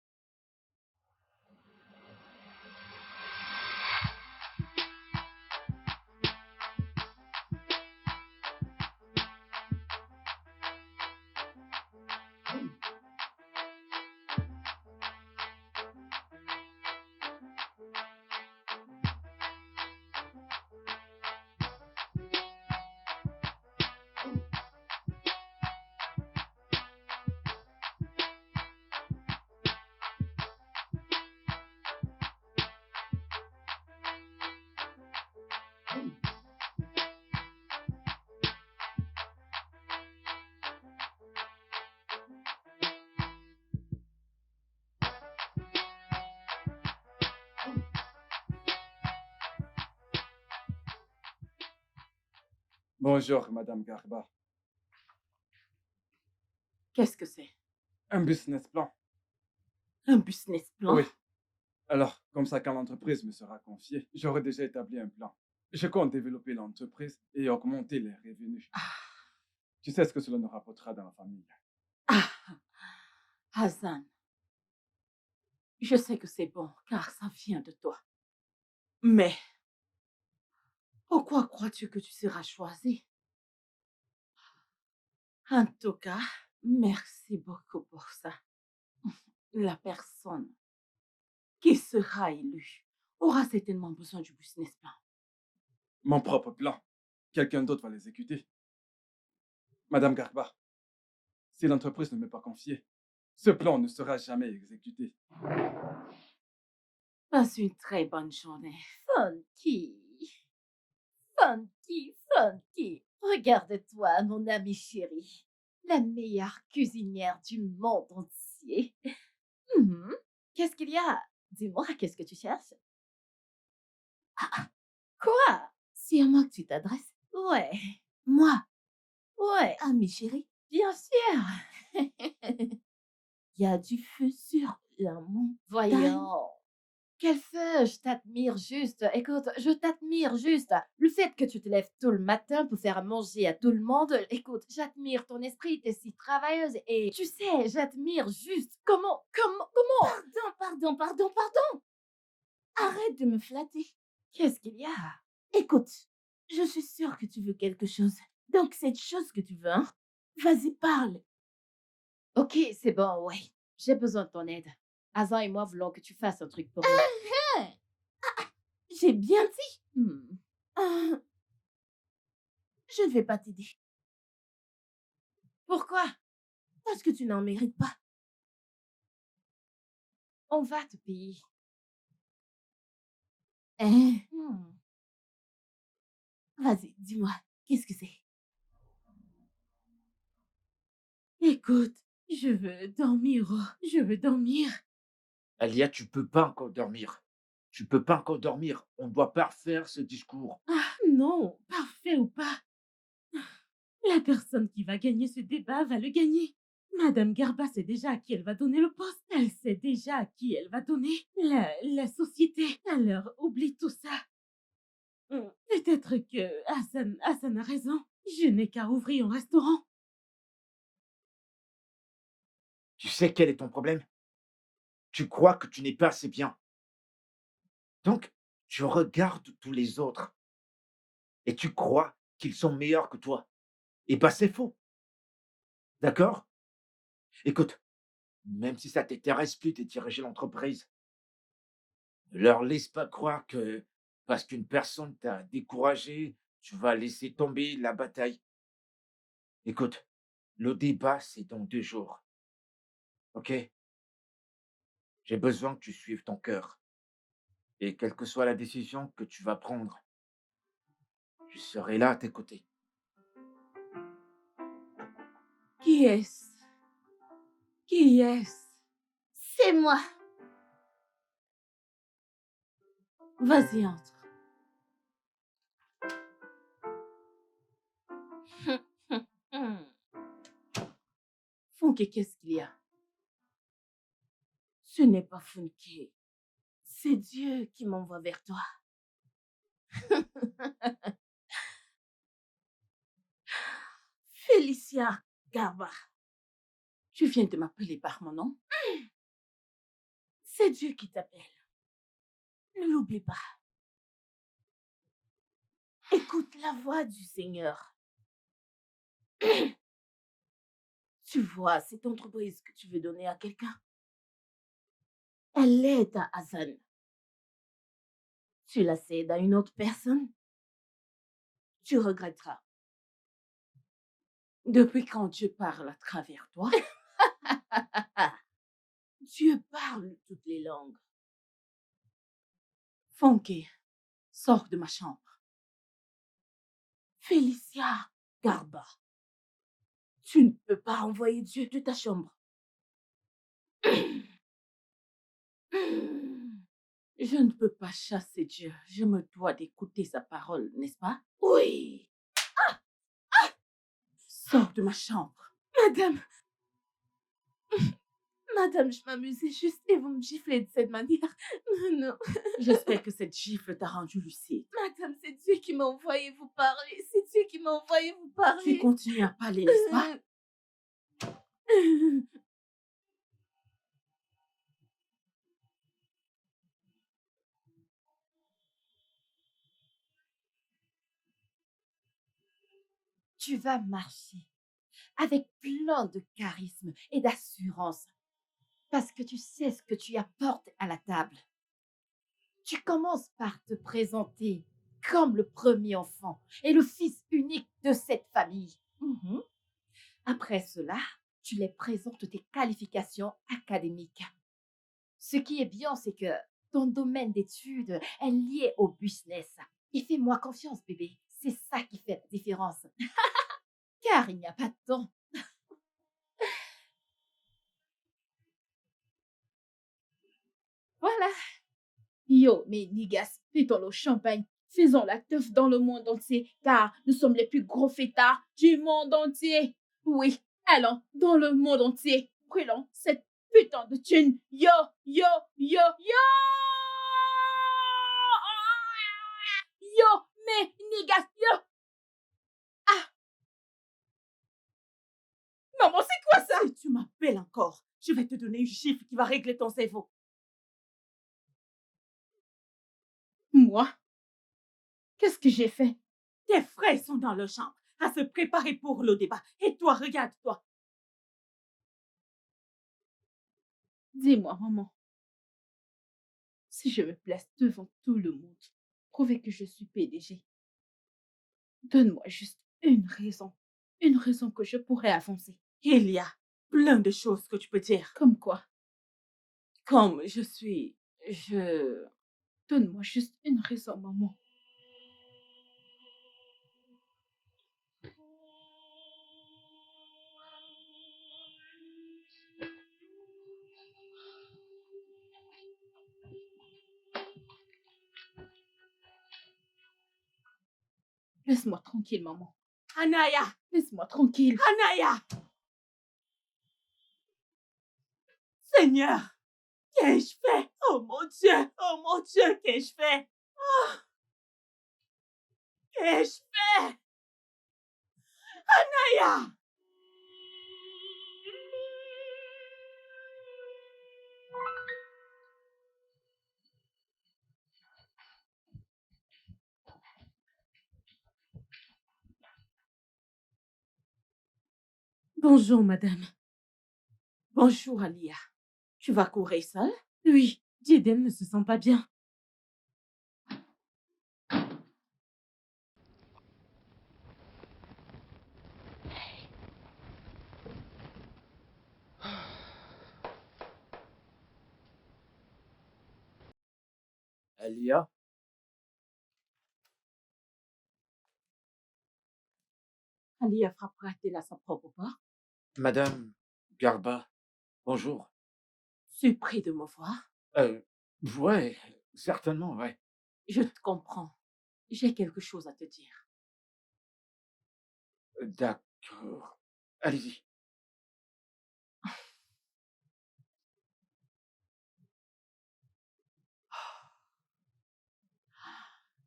Bonjour, Madame Garba. Qu'est-ce que c'est? Un business plan. Un business plan? Oui. Alors, comme ça, quand l'entreprise me sera confiée, j'aurai déjà établi un plan. Je compte développer l'entreprise et augmenter les revenus. Tu sais ce que cela nous rapportera dans la famille. Ah, Hassan, je sais que c'est bon car ça vient de toi. Mais pourquoi crois-tu que tu seras choisi? En tout cas, merci beaucoup pour ça. La personne qui sera élue aura certainement besoin du business plan. Mon propre plan. Quelqu'un d'autre va l'exécuter. Madame Garba, si l'entreprise ne m'est pas confiée, Ce plan ne sera jamais exécuté. Passe une très bonne journée. Funky. Funky, Funky. Regarde-toi, mon ami chéri. La meilleure cuisinière du monde entier. Mhm. Qu'est-ce qu'il y a? Dis-moi, qu'est-ce que tu cherches? Quoi? C'est à moi que tu t'adresses. Ouais, Moi, ouais, ami chéri, bien sûr. il y a du feu sur la montagne. Voyons. Quel feu, je t'admire juste. Écoute, je t'admire juste. Le fait que tu te lèves tout le matin pour faire à manger à tout le monde, écoute, j'admire ton esprit, t'es si travailleuse et tu sais, j'admire juste comment. Pardon. Arrête de me flatter. Qu'est-ce qu'il y a? Écoute, je suis sûre que tu veux quelque chose. Donc, cette chose que tu veux, hein, vas-y, parle. Ok, c'est bon, ouais. J'ai besoin de ton aide. Azan et moi voulons que tu fasses un truc pour nous. Hein? J'ai bien dit. Hmm. Ah, je ne vais pas t'aider Pourquoi? parce que tu n'en mérites pas. On va te payer. Hein? Hmm. Vas-y, dis-moi, qu'est-ce que c'est? Écoute, je veux dormir, je veux dormir. Alia, tu peux pas encore dormir. Tu peux pas encore dormir. On doit pas faire ce discours. Ah non, parfait ou pas. La personne qui va gagner ce débat va le gagner. Madame Garba sait déjà à qui elle va donner le poste. Elle sait déjà à qui elle va donner la société. Alors, oublie tout ça. Peut-être que Hassan a raison. Je n'ai qu'à ouvrir un restaurant. Tu sais quel est ton problème? Tu crois que tu n'es pas assez bien. Donc, tu regardes tous les autres et tu crois qu'ils sont meilleurs que toi. Et bah, c'est faux. D'accord? Écoute, même si ça t'intéresse plus de diriger l'entreprise, ne leur laisse pas croire que parce qu'une personne t'a découragé, tu vas laisser tomber la bataille. Écoute, le débat, c'est dans 2 jours. OK? J'ai besoin que tu suives ton cœur. Et quelle que soit la décision que tu vas prendre, je serai là à tes côtés. Qui est-ce? Qui est-ce? C'est moi. Vas-y, entre. Hmm. Funke, qu'est-ce qu'il y a? Ce n'est pas Funke. C'est Dieu qui m'envoie vers toi. Félicia Garba. Tu viens de m'appeler par mon nom? C'est Dieu qui t'appelle. Ne l'oublie pas. Écoute la voix du Seigneur. Tu vois, cette entreprise que tu veux donner à quelqu'un, elle aide à Hassan. Tu la cèdes à une autre personne, tu regretteras. Depuis quand Dieu parle à travers toi, Dieu parle toutes les langues. Funke, sors de ma chambre. Félicia Garba, tu ne peux pas envoyer Dieu de ta chambre. Je ne peux pas chasser Dieu. Je me dois d'écouter sa parole, n'est-ce pas? Oui. Sors de ma chambre. Madame. Madame, je m'amusais juste et vous me giflez de cette manière. Non. J'espère que cette gifle t'a rendu lucide. Madame, c'est Dieu qui m'a envoyé vous parler. C'est Dieu qui m'a envoyé vous Tu parler. continues à parler, n'est-ce pas? Tu vas marcher avec plein de charisme et d'assurance parce que tu sais ce que tu apportes à la table. Tu commences par te présenter comme le premier enfant et le fils unique de cette famille. Mhm. Après cela, tu les présentes tes qualifications académiques. Ce qui est bien, c'est que ton domaine d'études est lié au business. Et fais-moi confiance, bébé. C'est ça qui fait la différence. Car il n'y a pas de temps. Voilà. Yo, mais niggas, pétons le champagne. Faisons la teuf dans le monde entier, car nous sommes les plus gros fêtards du monde entier. Oui, allons dans le monde entier. Brûlons cette putain de thune. Yo, yo, yo, yo! Yo, mais niggas, yo! Ah! Maman, c'est quoi ça? Si tu m'appelles encore, je vais te donner un chiffre qui va régler ton cerveau. Moi? Qu'est-ce que j'ai fait? Tes frères sont dans leur chambre à se préparer pour le débat. Et toi, regarde-toi. Dis-moi, maman. Si je me place devant tout le monde, prouver que je suis PDG, donne-moi juste une raison que je pourrais avancer. Il y a plein de choses que tu peux dire. Comme quoi? Comme je... Donne-moi juste une raison, maman. Laisse-moi tranquille, maman. Anaya! Laisse-moi tranquille. Anaya! Seigneur! Qu'ai-je fait? Oh mon Dieu, qu'ai-je fait? Oh, qu'ai-je fait? Anaya! Bonjour, madame. Bonjour, Alia. Tu vas courir seule? Oui, Jaden ne se sent pas bien. Alia, Alia frappera-t-elle à sa propre porte? Madame Garba, bonjour. Surpris de me voir? Ouais, certainement, ouais. Je te comprends. J'ai quelque chose à te dire. D'accord. Allez-y.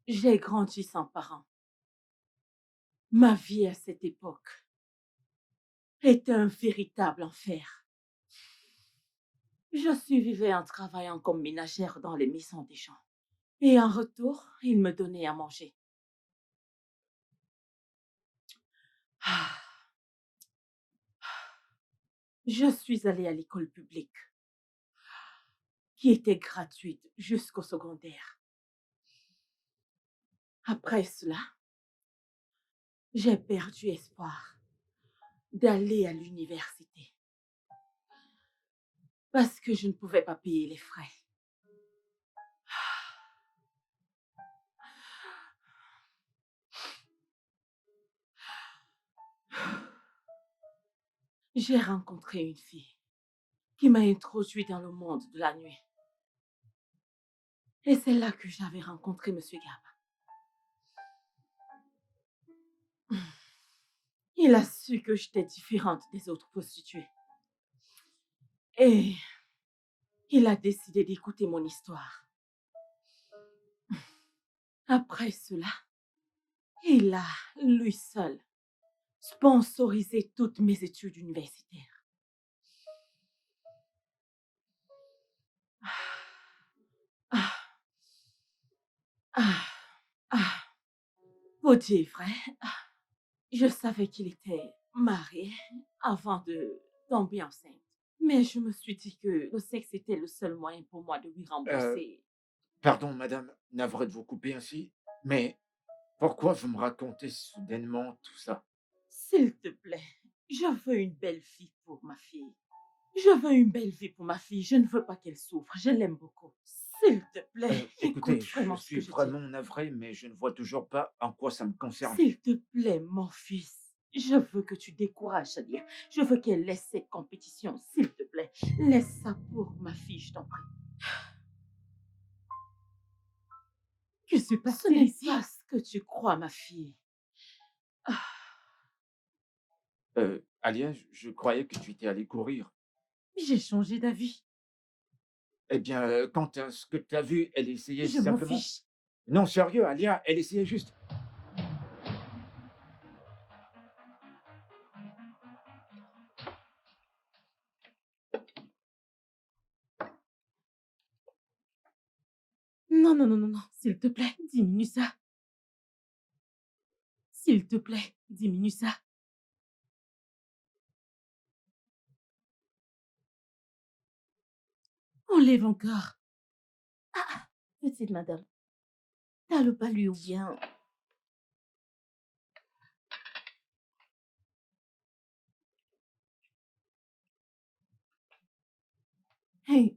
J'ai grandi sans parents. Ma vie à cette époque était un véritable enfer. Je survivais en travaillant comme ménagère dans les maisons des gens. Et en retour, ils me donnaient à manger. Ah. Je suis allée à l'école publique, qui était gratuite jusqu'au secondaire. Après cela, j'ai perdu espoir d'aller à l'université parce que je ne pouvais pas payer les frais. J'ai rencontré une fille qui m'a introduit dans le monde de la nuit. Et c'est là que j'avais rencontré Monsieur Gab. Il a su que j'étais différente des autres prostituées. Et il a décidé d'écouter mon histoire. Après cela, il a, lui seul, sponsorisé toutes mes études universitaires. Ah, ah, ah. Pour dire vrai, je savais qu'il était marié avant de tomber enceinte. Mais je me suis dit que le sexe était le seul moyen pour moi de lui rembourser. Pardon, madame, navré de vous couper ainsi, mais pourquoi vous me racontez soudainement tout ça? S'il te plaît, je veux une belle fille pour ma fille. Je veux une belle vie pour ma fille. Je ne veux pas qu'elle souffre. Je l'aime beaucoup. S'il te plaît, Écoutez, écoute vraiment je ce que suis je dis. vraiment navré, mais je ne vois toujours pas en quoi ça me concerne. S'il te plaît, mon fils. Je veux que tu décourages Shadia. Je veux qu'elle laisse cette compétition. S'il te plaît, laisse ça pour ma fille, je t'en prie. Que se Ce passe-t-il n'est ici? pas ce que tu crois, ma fille. Ah, Alia, je croyais que tu étais allée courir. J'ai changé d'avis. Eh bien, quand ce que tu as vu, elle essayait Je m'en simplement. fiche. Non, sérieux, Alia, elle essayait juste. Non, non, non, non, non. S'il te plaît, diminue ça. S'il te plaît, diminue ça. Enlève encore. Petite madame, t'as le palu ou bien... Hey,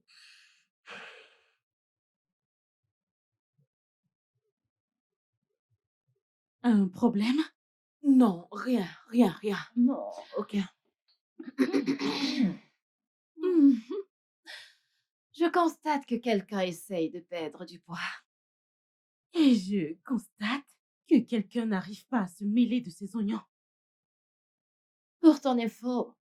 Un problème? non, rien, rien, rien. non, ok. Je constate que quelqu'un essaye de perdre du poids. Et je constate que quelqu'un n'arrive pas à se mêler de ses oignons. Pour ton info,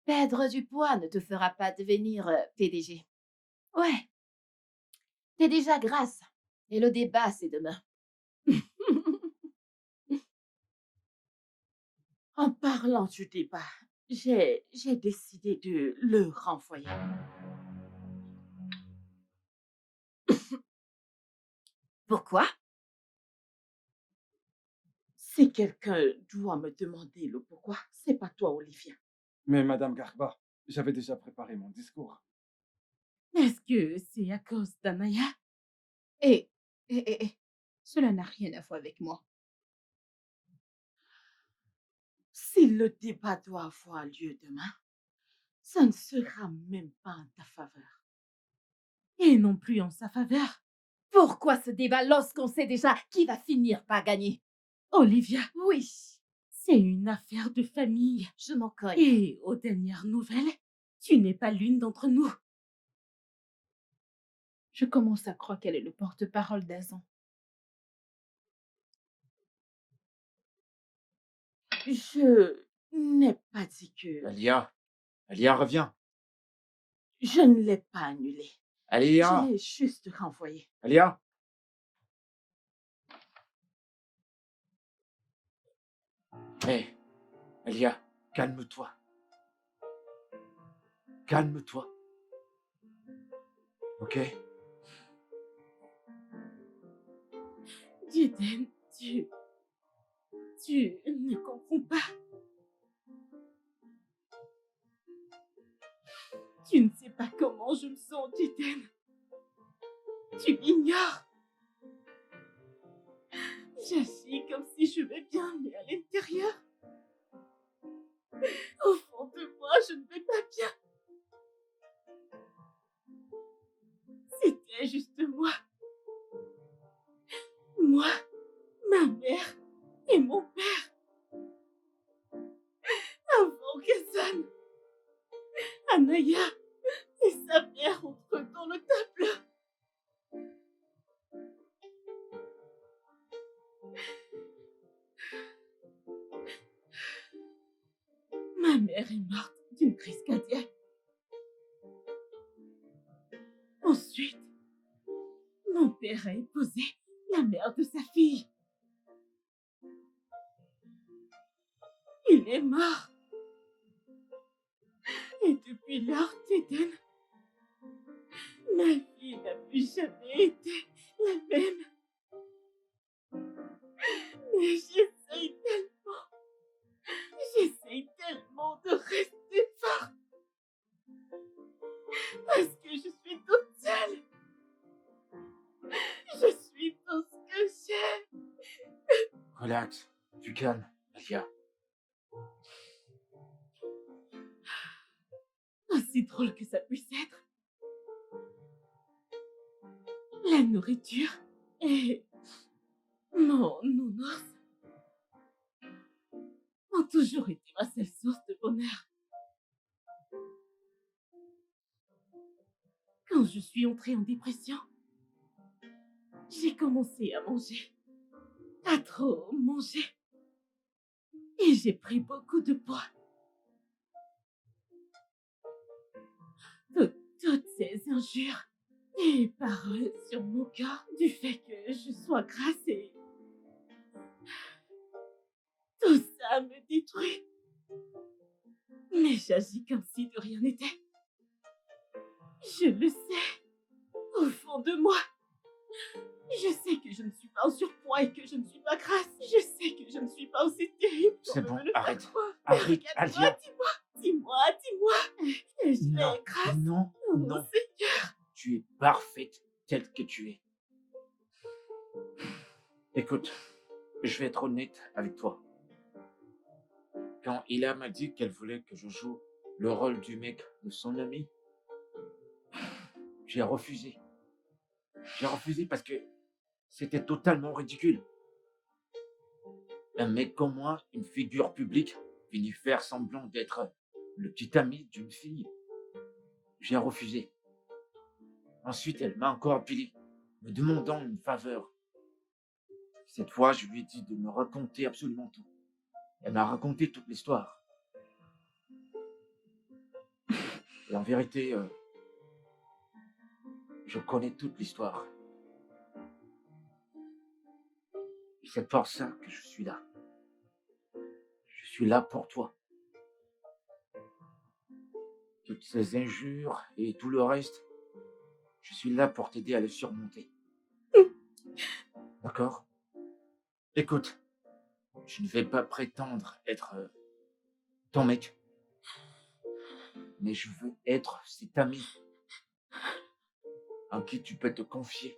perdre du poids ne te fera pas devenir PDG. Ouais, t'es déjà grasse. Et le débat, c'est demain. En parlant du débat, j'ai décidé de le renvoyer. Pourquoi? Si quelqu'un doit me demander le pourquoi, c'est pas toi, Olivia. Mais Madame Garba, j'avais déjà préparé mon discours. Est-ce que c'est à cause d'Anaya? Et, cela n'a rien à voir avec moi. Si le débat doit avoir lieu demain, ça ne sera même pas en ta faveur. Et non plus en sa faveur. Pourquoi ce débat lorsqu'on sait déjà qui va finir par gagner? Olivia, Oui, c'est une affaire de famille. je m'en cogne. Et aux dernières nouvelles, tu n'es pas l'une d'entre nous. Je commence à croire qu'elle est le porte-parole d'Azan. Je n'ai pas dit que... Alia, reviens. Je ne l'ai pas annulé. Je Alia, l'ai juste renvoyé. Alia. Hé, Alia, calme-toi. Calme-toi. Ok? Jaden, tu ne comprends pas. Tu ne sais pas comment je me sens, Jaden. Tu l'ignores. J'agis comme si je vais bien, mais à l'intérieur, au fond de moi, je ne vais pas bien. C'était juste moi. Moi, ma mère et mon père. Avant qu'Hassan, Anaya et sa mère entrent dans le tableau. Ma mère est morte d'une crise cardiaque. Ensuite, mon père a épousé la mère de sa fille. Il est mort. Et depuis lors, Jaden, ma vie n'a plus jamais été la même. Mais j'essaye tellement de rester forte. Parce que je suis toute seule. Je suis tout ce que j'ai. Relax, tu calmes, Alia. Aussi drôle que ça puisse être, la nourriture et mon nounours ont toujours été ma seule source de bonheur. Quand je suis entrée en dépression, j'ai commencé à manger, à trop manger, et j'ai pris beaucoup de poids. Toutes ces injures et paroles sur mon corps du fait que je sois grasse et tout ça me détruit. Mais j'agis comme si de rien n'était. Je le sais, au fond de moi. Je sais que je ne suis pas en surpoids et que je ne suis pas grasse. Je sais que je ne suis pas aussi terrible qu'on C'est veut bon, me le arrête. faire croire. Mais Arrête, regarde-moi, Alia. dis-moi. Je Non, suis grasse. non, Oh, non. Seigneur. Tu es parfaite telle que tu es. Écoute, je vais être honnête avec toi. Quand Ila m'a dit qu'elle voulait que je joue le rôle du mec de son ami, j'ai refusé. J'ai refusé parce que c'était totalement ridicule. Un mec comme moi, une figure publique, finit faire semblant d'être le petit ami d'une fille. J'ai refusé. Ensuite, elle m'a encore appelé, me demandant une faveur. Cette fois, je lui ai dit de me raconter absolument tout. Elle m'a raconté toute l'histoire. Et en vérité, je connais toute l'histoire. Et c'est pour ça que je suis là. Je suis là pour toi. Toutes ces injures et tout le reste, je suis là pour t'aider à les surmonter. D'accord? Écoute, je ne vais pas prétendre être ton mec, mais je veux être cet ami en qui tu peux te confier.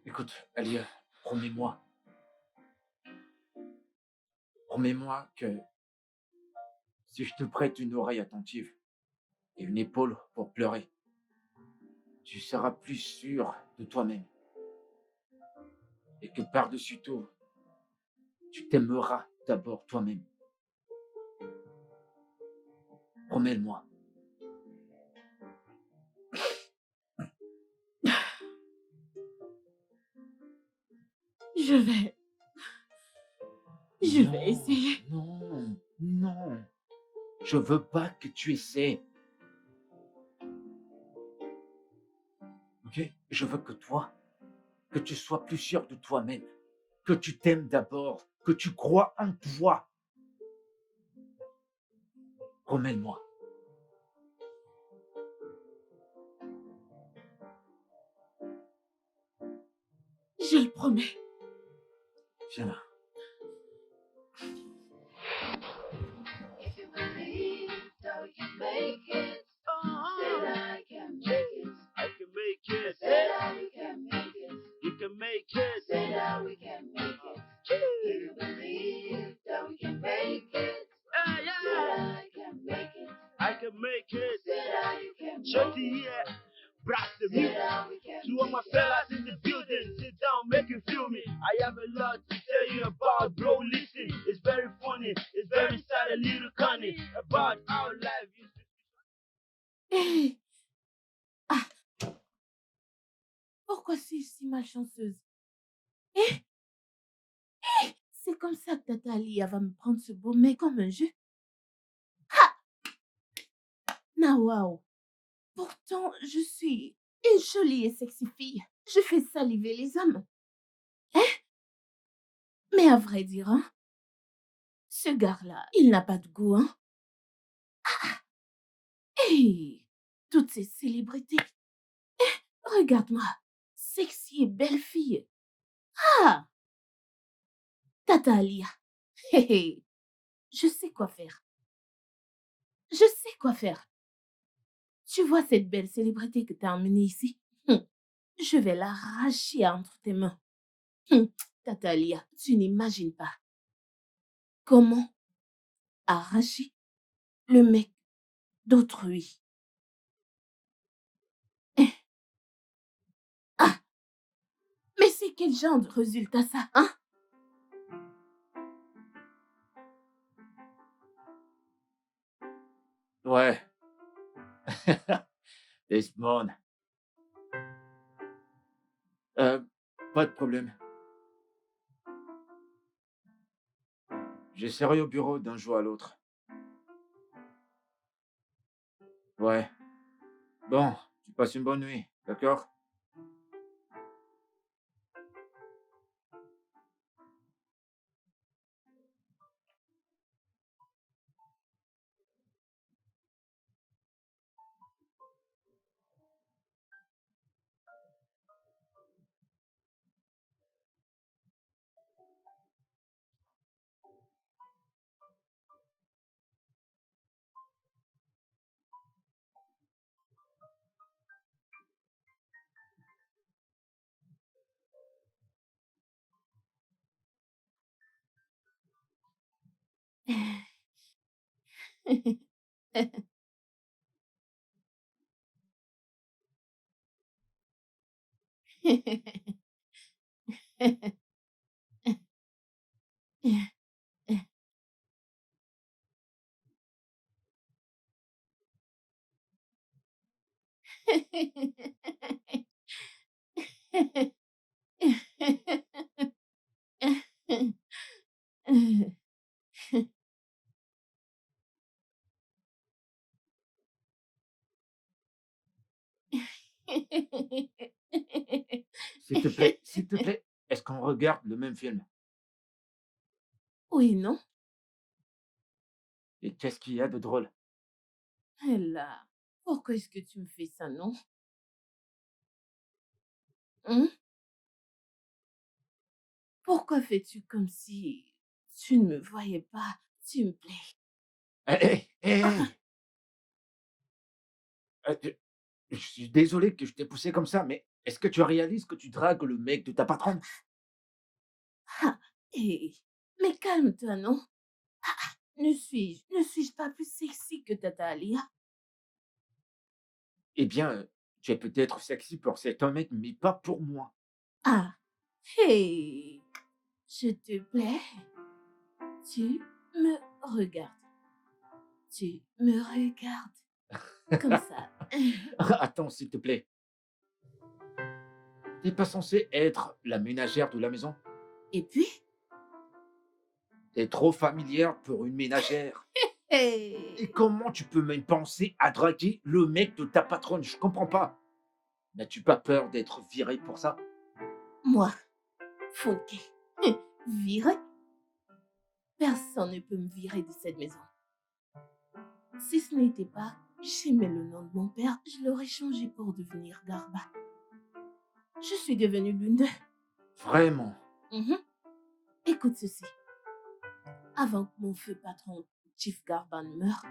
Écoute, Alia, promets-moi que si je te prête une oreille attentive et une épaule pour pleurer, tu seras plus sûr de toi-même. Et que par-dessus tout, tu t'aimeras d'abord toi-même. Promets-le-moi. Je vais Non, essayer. Non. Je veux pas que tu essaies. Ok? Je veux que tu sois plus sûr de toi-même, que tu t'aimes d'abord, que tu crois en toi. Promets-le-moi. Je le promets. Viens là. If you believe that we can make it, then I can make it. I can make it. Say that we can make it. You can make it. Say that we can make it. If you believe that we can make it, Hey, then yeah. I can make it. I can make it. Say that you can Shorty make it. here. Brass the Say music. that we can To all my fellas in the building, sit down, make you feel me. I have a lot to tell you about, bro. Listen, it's very funny, it's very sad, a little funny about our life. Hé! Ah! Pourquoi suis-je si malchanceuse? Eh? C'est comme ça que Tata Alia va me prendre ce beau mec comme un jeu? Ha! Nawao! Pourtant, je suis une jolie et sexy fille. Je fais saliver les hommes. Hein? Mais à vrai dire, hein? Ce gars-là, il n'a pas de goût, hein? Ah! Hey! Toutes ces célébrités. Regarde-moi, sexy et belle fille. Ah! Tata Alia. Hé hé. Je sais quoi faire. Je sais quoi faire. Tu vois cette belle célébrité que t'as emmenée ici? Je vais l'arracher entre tes mains. Tata Alia, tu n'imagines pas. Comment arracher le mec d'autrui. Eh, Ah, mais c'est quel genre de résultat ça, hein? Ouais. Desmond. Euh, pas de problème. J'essaierai au bureau d'un jour à l'autre. Ouais. Bon, tu passes une bonne nuit, d'accord? S'il te plaît, est-ce qu'on regarde le même film? Oui, non? Et qu'est-ce qu'il y a de drôle? Là, pourquoi est-ce que tu me fais ça, non? Hein? Pourquoi fais-tu comme si tu ne me voyais pas, s'il me plaît? Hé, hé, hé, Ah, hé! Je suis désolé que je t'ai poussé comme ça, mais est-ce que tu réalises que tu dragues le mec de ta patronne? ah, hé, mais calme-toi, non? Ne suis-je pas plus sexy que Tata Alia? Eh bien, tu es peut-être sexy pour certains mecs, mais pas pour moi. Ah, hé, je te plais? Tu me regardes. Tu me regardes comme ça. Attends, s'il te plaît. T'es pas censé être la ménagère de la maison? Et puis, T'es trop familière pour une ménagère. Et hé, comment tu peux même penser à draguer le mec de ta patronne? Je comprends pas. N'as-tu pas peur d'être viré pour ça? moi, Funke, viré? Personne ne peut me virer de cette maison. Si ce n'était pas que j'aimais le nom de mon père, je l'aurais changé pour devenir Garba. Je suis devenue l'une d'eux. Vraiment? Mhm. Écoute ceci. Avant que mon feu patron, Chief Garba, ne meure,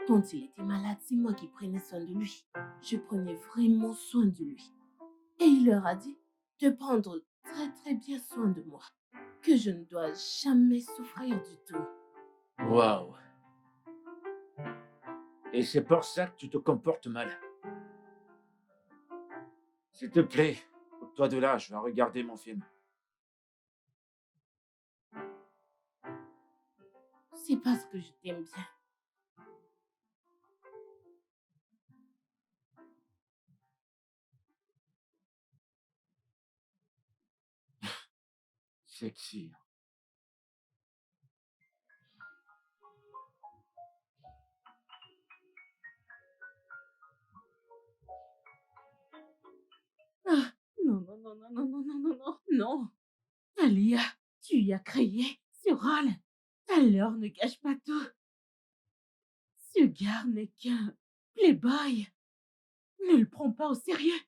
quand il était malade, c'est moi qui prenais soin de lui. Je prenais vraiment soin de lui. Et il leur a dit de prendre très très bien soin de moi. Que je ne dois jamais souffrir du tout. Waouh. Et c'est pour ça que tu te comportes mal. S'il te plaît, ôte-toi de là, je vais regarder mon film. C'est parce que je t'aime bien. Sexy. Ah, non, non, non, non, non, non, non, non, non, non. Alia, tu y as créé ce rôle. Alors ne gâche pas tout. Ce gars n'est qu'un playboy. Ne le prends pas au sérieux.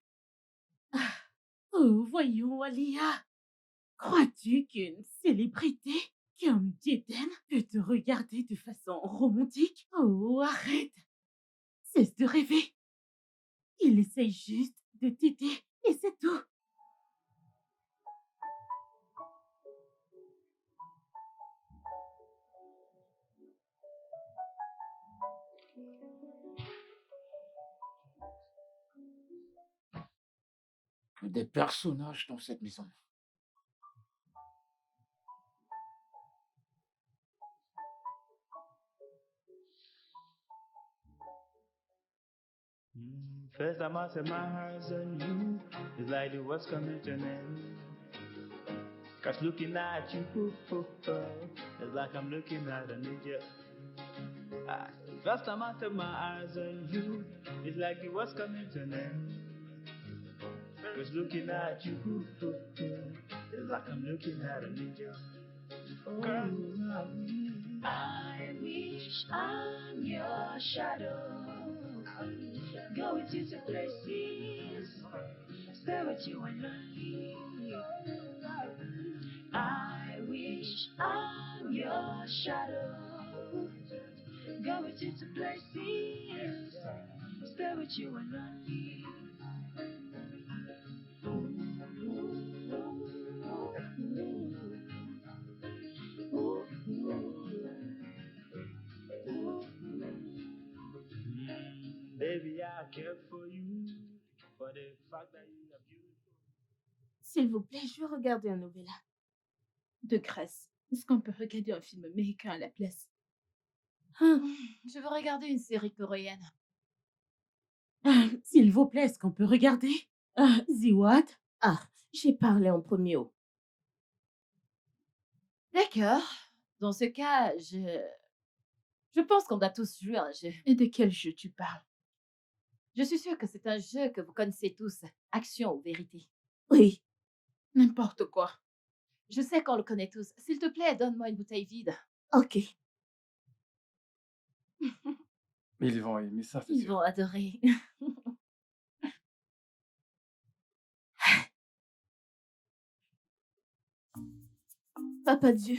Ah, oh, voyons, Alia. Crois-tu qu'une célébrité comme Jaden peut te regarder de façon romantique? Oh, arrête. Cesse de rêver. Il essaye juste de t'aider et c'est tout. Des personnages dans cette maison. First time I set my eyes on you, it's like the world's coming to an end. Cause looking at you, it's like I'm looking at a ninja. Ah, first time I set my eyes on you, it's like the world's coming to an end. Cause looking at you, it's like I'm looking at a ninja. Girl, I wish I'm your shadow. Go with you to places, stay with you when lonely. I wish I'm your shadow. Go with you to places, stay with you when lonely. baby, I care for you, for the fact that you are beautiful. S'il vous plaît, je veux regarder un novella. De grâce, est-ce qu'on peut regarder un film américain à la place? Je veux regarder une série coréenne. S'il vous plaît, est-ce qu'on peut regarder Ziwad? Ah, j'ai parlé en premier. D'accord. Dans ce cas, je pense qu'on a tous joué à un jeu. Et de quel jeu tu parles? Je suis sûre que c'est un jeu que vous connaissez tous. Action ou vérité. Oui, N'importe quoi. Je sais qu'on le connaît tous. S'il te plaît, donne-moi une bouteille vide. ok. Ils vont aimer ça, c'est Ils sûr. vont adorer. Papa Dieu,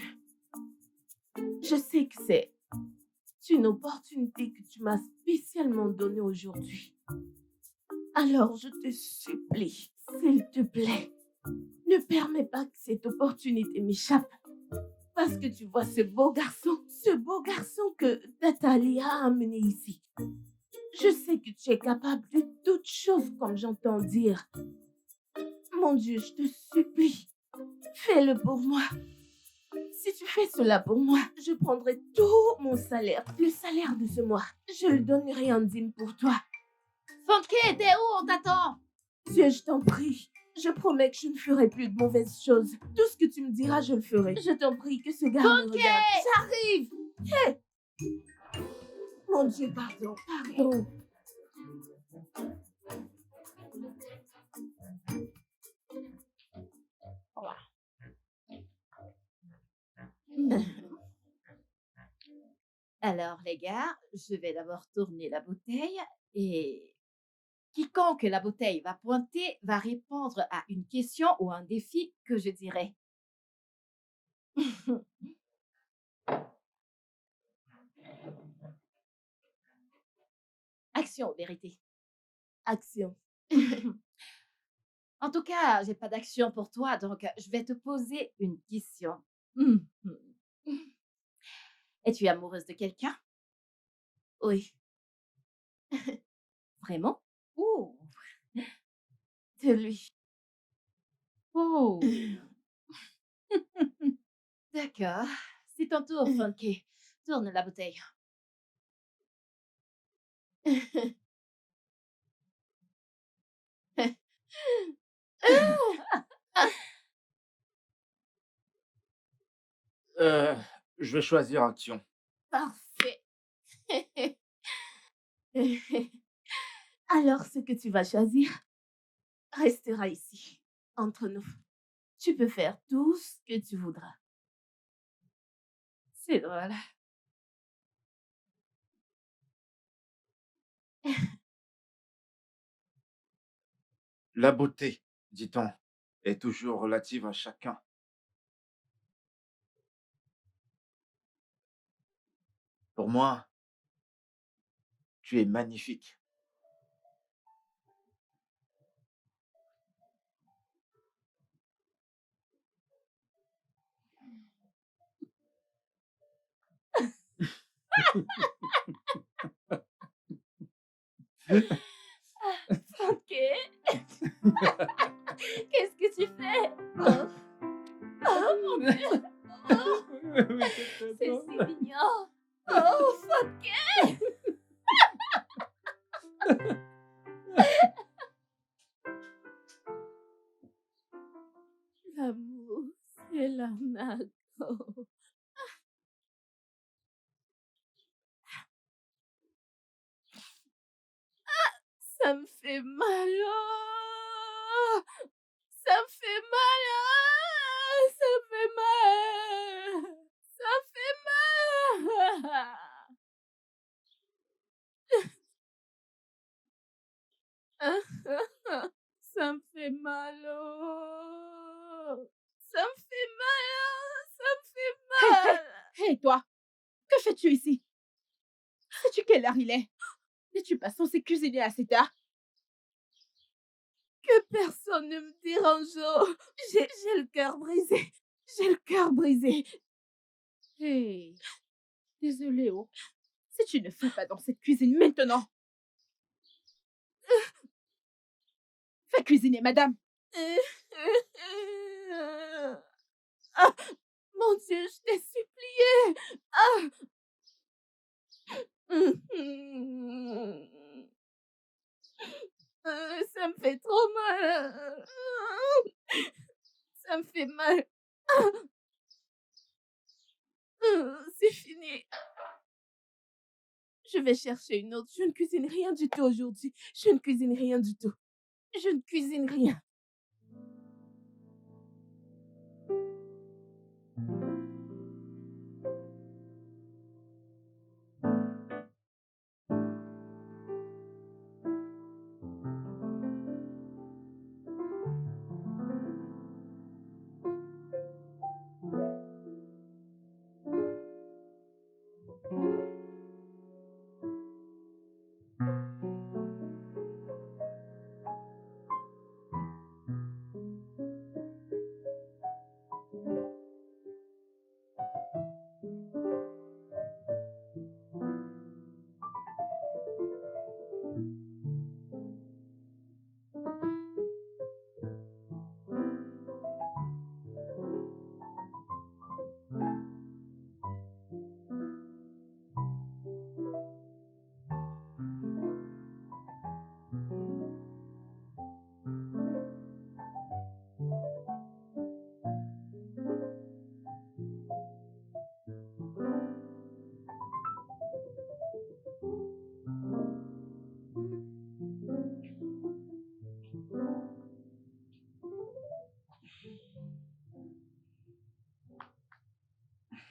je sais que c'est une opportunité que tu m'as spécialement donnée aujourd'hui. Alors je te supplie, s'il te plaît, ne permets pas que cette opportunité m'échappe. Parce que tu vois ce beau garçon que Nathalie a amené ici. Je sais que tu es capable de toutes choses comme j'entends dire. Mon Dieu, je te supplie, fais-le pour moi. Si tu fais cela pour moi, je prendrai tout mon salaire, le salaire de ce mois. Je le donnerai en dîme pour toi. Funky, t'es où? On t'attend. Dieu, je t'en prie. Je promets que je ne ferai plus de mauvaises choses. Tout ce que tu me diras, je le ferai. Je t'en prie que ce gars me regarde. J'arrive. Hé! Mon Dieu, pardon, pardon. Alors, les gars, je vais d'abord tourner la bouteille et quiconque la bouteille va pointer va répondre à une question ou un défi que je dirai. Action, vérité. Action. En tout cas, j'ai pas d'action pour toi, donc je vais te poser une question. Es-tu amoureuse de quelqu'un? Oui. Vraiment? Oh, De lui. oh. D'accord. C'est ton tour, Funky. Tourne la bouteille. Je vais choisir action. Parfait. Alors, ce que tu vas choisir restera ici, entre nous. Tu peux faire tout ce que tu voudras. C'est drôle. La beauté, dit-on, est toujours relative à chacun. Pour moi, tu es magnifique. Ok. Oui, c'est très C'est drôle. si mignon. Oh, fuck. L'amour, c'est l'arnaque. Oh. Ça me fait mal. Oh. Ça me fait mal. Oh. Ça me fait mal. Ça me fait mal. Ça me fait mal. Oh. Ça me fait mal. Oh. Ça me fait mal. Hé, toi, que fais-tu ici? Sais-tu quelle heure il est? N'es-tu pas censé cuisiner à cette heure? Que personne ne me dérange. Oh. J'ai le cœur brisé. J'ai le cœur brisé. Hé, désolée, oh. Si tu ne fais pas dans cette cuisine maintenant, fais cuisiner, madame. Ah, mon Dieu, je t'ai supplié. Ah. Ça me fait trop mal. Ça me fait mal. C'est fini. Je vais chercher une autre. Je ne cuisine rien du tout aujourd'hui. Je ne cuisine rien du tout. Je ne cuisine rien.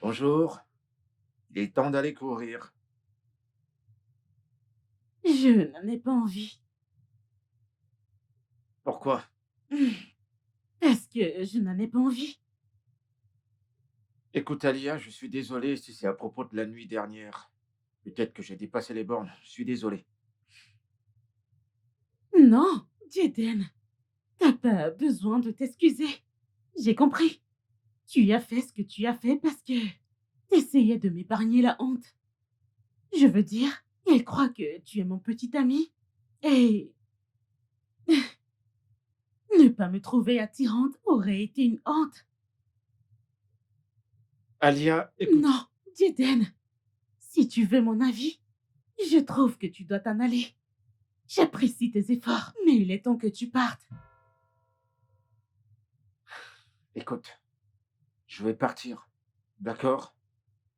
Bonjour. Il est temps d'aller courir. Je n'en ai pas envie. Pourquoi? Parce que je n'en ai pas envie. Écoute, Alia, je suis désolé si c'est à propos de la nuit dernière. Peut-être que j'ai dépassé les bornes. Je suis désolé. Non, Jaden, t'as pas besoin de t'excuser. J'ai compris. Tu as fait ce que tu as fait parce que t'essayais de m'épargner la honte. Je veux dire, elle croit que tu es mon petit ami. Et ne pas me trouver attirante aurait été une honte. Alia, écoute. Non, Jaden, si tu veux mon avis, je trouve que tu dois t'en aller. J'apprécie tes efforts, mais il est temps que tu partes. Écoute, je vais partir. D'accord?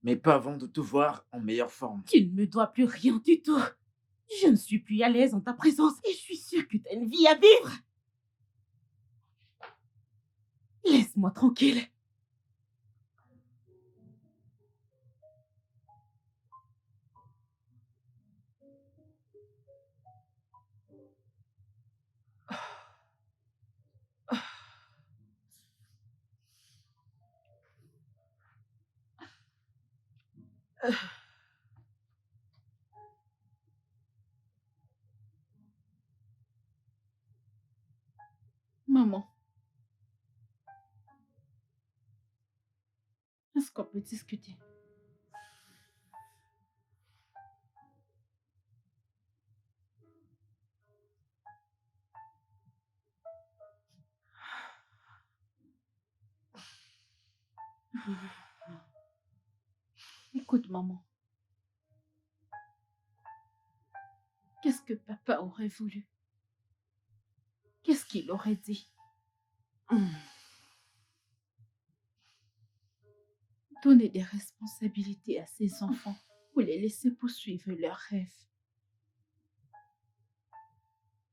Mais pas avant de te voir en meilleure forme. Tu ne me dois plus rien du tout. Je ne suis plus à l'aise en ta présence et je suis sûre que tu as une vie à vivre. Laisse-moi tranquille. Maman, est-ce qu'on peut discuter? Écoute, maman, qu'est-ce que papa aurait voulu? Qu'est-ce qu'il aurait dit? Hmm. Donner des responsabilités à ses enfants ou les laisser poursuivre leurs rêves.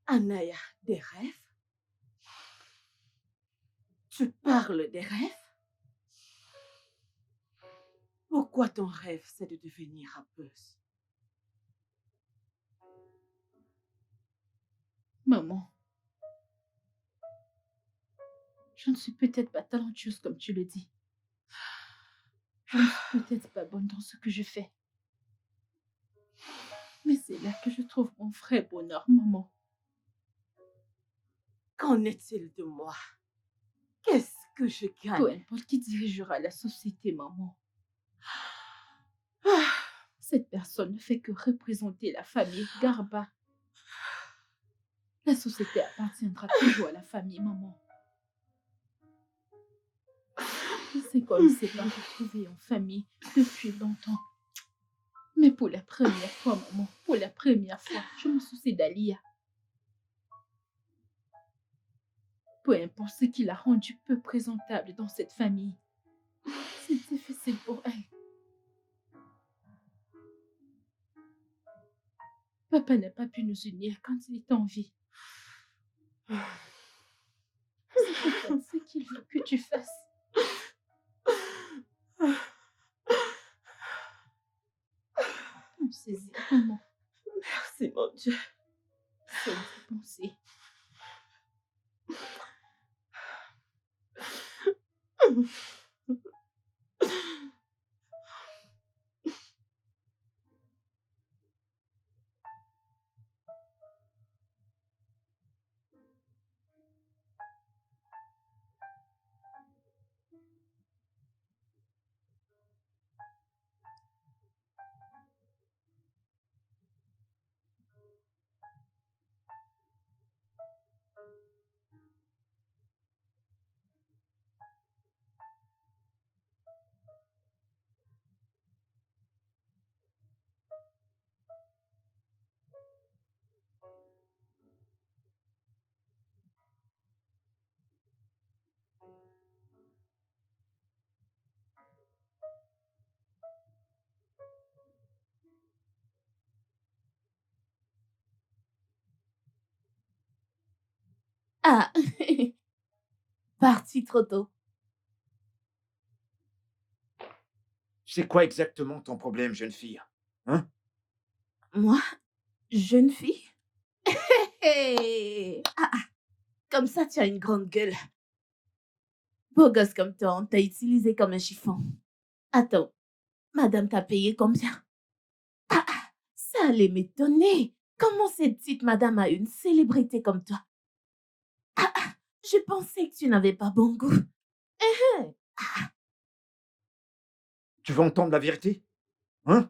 Anaya, des rêves? Tu parles des rêves? Pourquoi ton rêve, c'est de devenir rappeuse? Maman, je ne suis peut-être pas talentueuse comme tu le dis. Je ne suis peut-être pas bonne dans ce que je fais. Mais c'est là que je trouve mon vrai bonheur, maman. Qu'en est-il de moi? Qu'est-ce que je Peu gagne? importe qui dirigera la société, maman. Ah, Cette personne ne fait que représenter la famille Garba. La société appartiendra toujours à la famille, maman. Je sais qu'on ne s'est pas retrouvé en famille depuis longtemps. Mais pour la première fois, maman, pour la première fois, je me soucie d'Alia. Peu importe ce qui l'a rendue peu présentable dans cette famille, c'est difficile pour elle. Papa n'a pas pu nous unir quand il était en vie. C'est peut-être ce qu'il veut que tu fasses. On saisit, maman. merci, mon Dieu. C'est une pensée. Ah, parti trop tôt. C'est quoi exactement ton problème, jeune fille? Hein? Moi, jeune fille? Hey! Comme ça, tu as une grande gueule. Beau gosse comme toi, on t'a utilisé comme un chiffon. Attends, madame t'a payé combien? Ça allait m'étonner. Comment cette petite madame a une célébrité comme toi? Je pensais que tu n'avais pas bon goût. Hein? Tu veux entendre la vérité? Hein?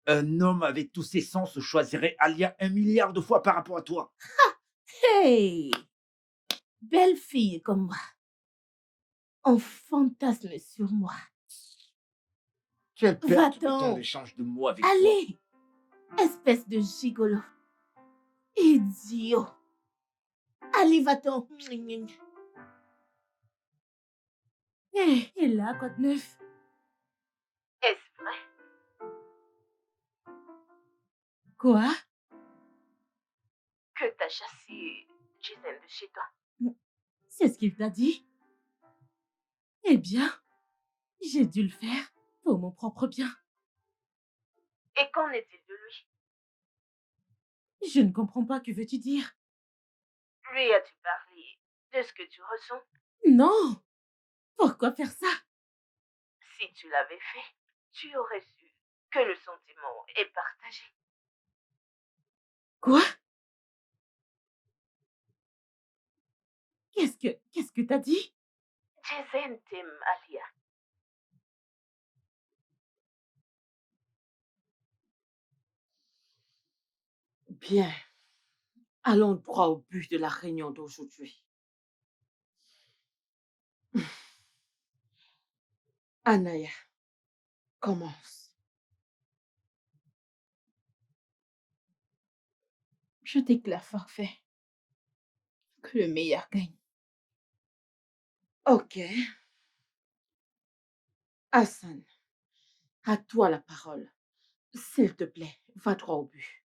Un homme avec tous ses sens choisirait Alia 1 milliard de fois par rapport à toi. Hey! Belle fille comme moi. On fantasme sur moi. Tu es perdu le temps Va-t'en. d'échange de mots avec toi. Allez! Espèce de gigolo. Idiot. Allez, va-t'en. Hé, et là, quoi de neuf? Est-ce vrai Quoi? que t'as chassé Gisèle de chez toi? C'est ce qu'il t'a dit? Eh bien, j'ai dû le faire pour mon propre bien. Et qu'en est-il de lui? Je ne comprends pas, que veux-tu dire? Lui as-tu parlé de ce que tu ressens? Non! Pourquoi faire ça? Si tu l'avais fait, tu aurais su que le sentiment est partagé. Quoi? Qu'est-ce que t'as dit? Gisèle t'aime, Alia. Bien. Allons droit au but de la réunion d'aujourd'hui. Anaya, commence. Je déclare forfait. Que le meilleur gagne. Ok. Hassan, à toi la parole. S'il te plaît, va droit au but.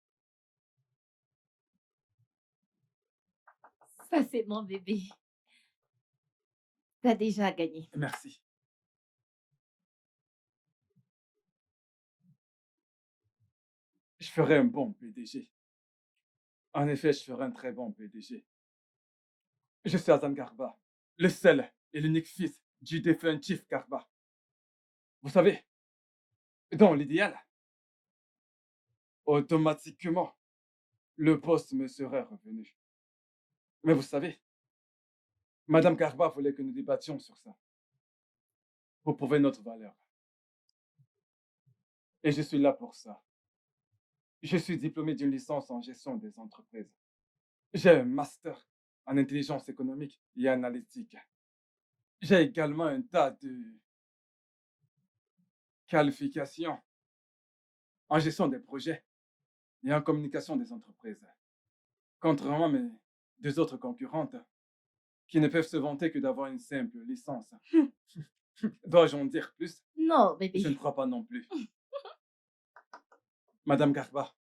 Ça, c'est mon bébé. T'as déjà gagné. Merci. Je ferai un bon PDG. En effet, je ferai un très bon PDG. Je suis Hassan Garba, le seul et l'unique fils du défunt Chief Garba. Vous savez, dans l'idéal, automatiquement, le poste me serait revenu. Mais vous savez, Madame Garba voulait que nous débattions sur ça, pour prouver notre valeur. Et je suis là pour ça. Je suis diplômé d'une licence en gestion des entreprises. J'ai un master en intelligence économique et analytique. J'ai également un tas de qualifications en gestion des projets et en communication des entreprises. Contrairement à mes deux autres concurrentes qui ne peuvent se vanter que d'avoir une simple licence. Dois-je en dire plus? Non, Je ne bébé. crois pas non plus. Madame Garba,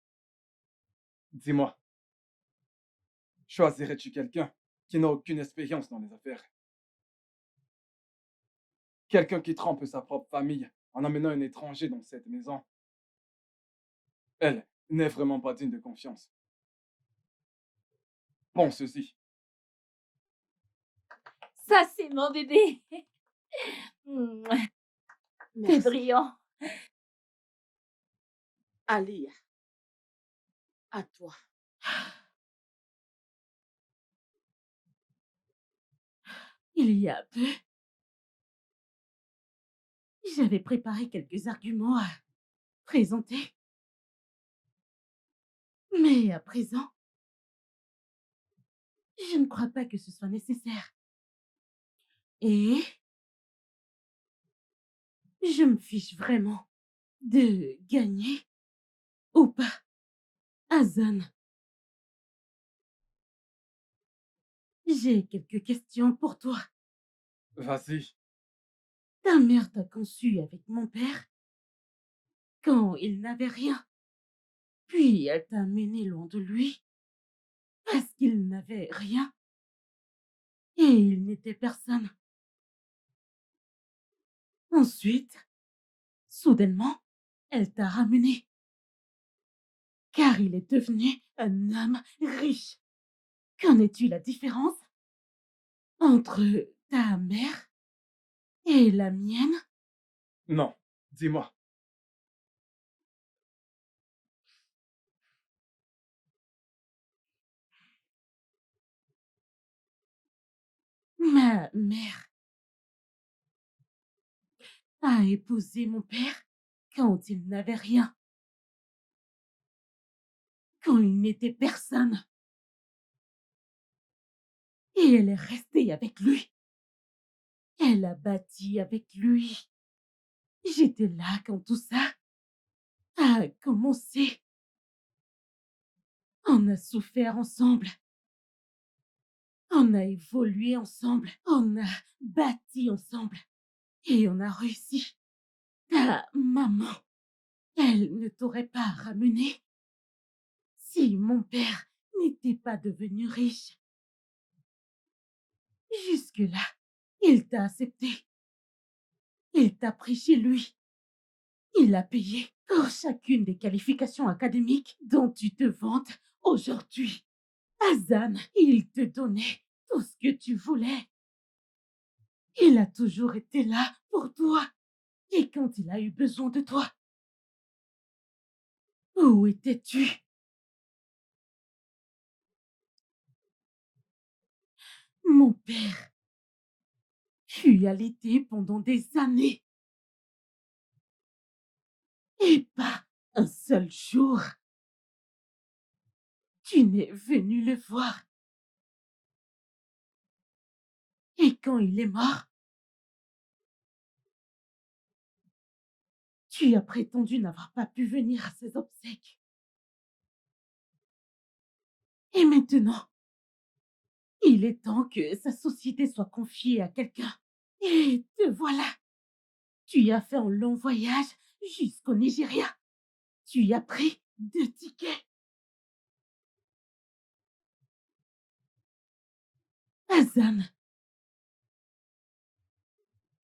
dis-moi, choisirais-tu quelqu'un qui n'a aucune expérience dans les affaires? Quelqu'un qui trompe sa propre famille en amenant un étranger dans cette maison? Elle n'est vraiment pas digne de confiance. Pense-y. Ça, c'est mon bébé. Mouah, T'es Merci. brillant. Alia, à toi. Il y a peu, j'avais préparé quelques arguments à présenter. Mais à présent, je ne crois pas que ce soit nécessaire. Et je me fiche vraiment de gagner ou pas. Hassan, j'ai quelques questions pour toi. Vas-y. Ta mère t'a conçu avec mon père quand il n'avait rien. Puis elle t'a amené loin de lui parce qu'il n'avait rien et il n'était personne. Ensuite, soudainement, elle t'a ramené car il est devenu un homme riche. Connais-tu la différence entre ta mère et la mienne? Non, dis-moi. Ma mère a épousé mon père quand il n'avait rien, quand il n'était personne. Et elle est restée avec lui. Elle a bâti avec lui. J'étais là quand tout ça a commencé. On a souffert ensemble. On a évolué ensemble. On a bâti ensemble. Et on a réussi. Ta maman, elle ne t'aurait pas ramené si mon père n'était pas devenu riche. Jusque-là, il t'a accepté. Il t'a pris chez lui. Il a payé pour chacune des qualifications académiques dont tu te vantes aujourd'hui. Hassan, il te donnait tout ce que tu voulais. Il a toujours été là pour toi. Et quand il a eu besoin de toi, où étais-tu? Mon père fut allaité pendant des années. Et pas un seul jour. Tu n'es venu le voir. Et quand il est mort, tu as prétendu n'avoir pas pu venir à ses obsèques. Et maintenant, il est temps que sa société soit confiée à quelqu'un. Et te voilà. Tu as fait un long voyage jusqu'au Nigeria. Tu y as pris 2 tickets. Hassan,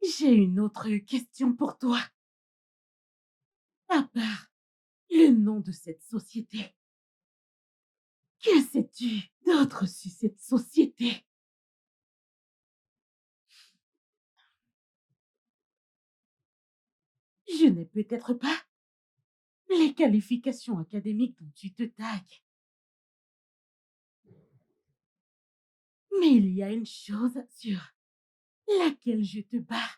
j'ai une autre question pour toi. À part le nom de cette société, que sais-tu d'autre sur cette société? Je n'ai peut-être pas les qualifications académiques dont tu te tagues. Mais il y a une chose sur laquelle je te bats.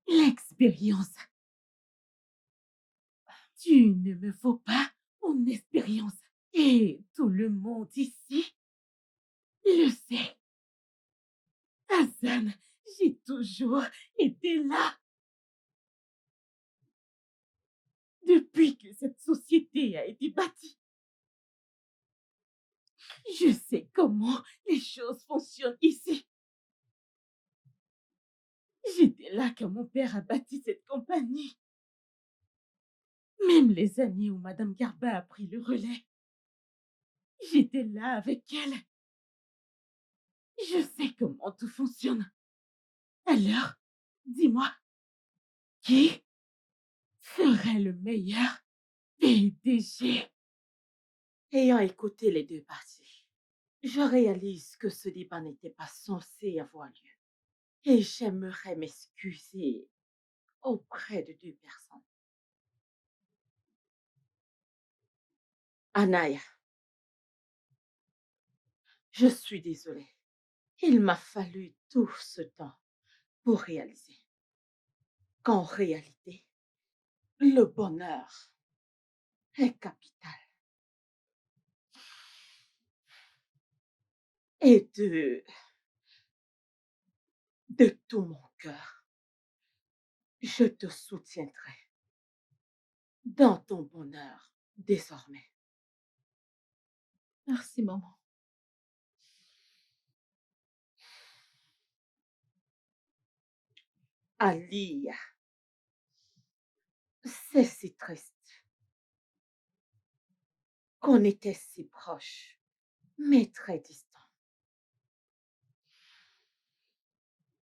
L'expérience. Tu ne me vaux pas mon expérience. Et tout le monde ici le sait. Hassan, j'ai toujours été là. Depuis que cette société a été bâtie, je sais comment les choses fonctionnent ici. J'étais là quand mon père a bâti cette compagnie. Même les années où Madame Garba a pris le relais, j'étais là avec elle. Je sais comment tout fonctionne. Alors, dis-moi, qui serait le meilleur PDG? Ayant écouté les deux parties, je réalise que ce débat n'était pas censé avoir lieu. Et j'aimerais m'excuser auprès de 2 personnes. Anaya, je suis désolée. Il m'a fallu tout ce temps pour réaliser qu'en réalité, le bonheur est capital. Et de tout mon cœur, je te soutiendrai dans ton bonheur désormais. Merci, maman. Alia, c'est si triste qu'on était si proches, mais très distants.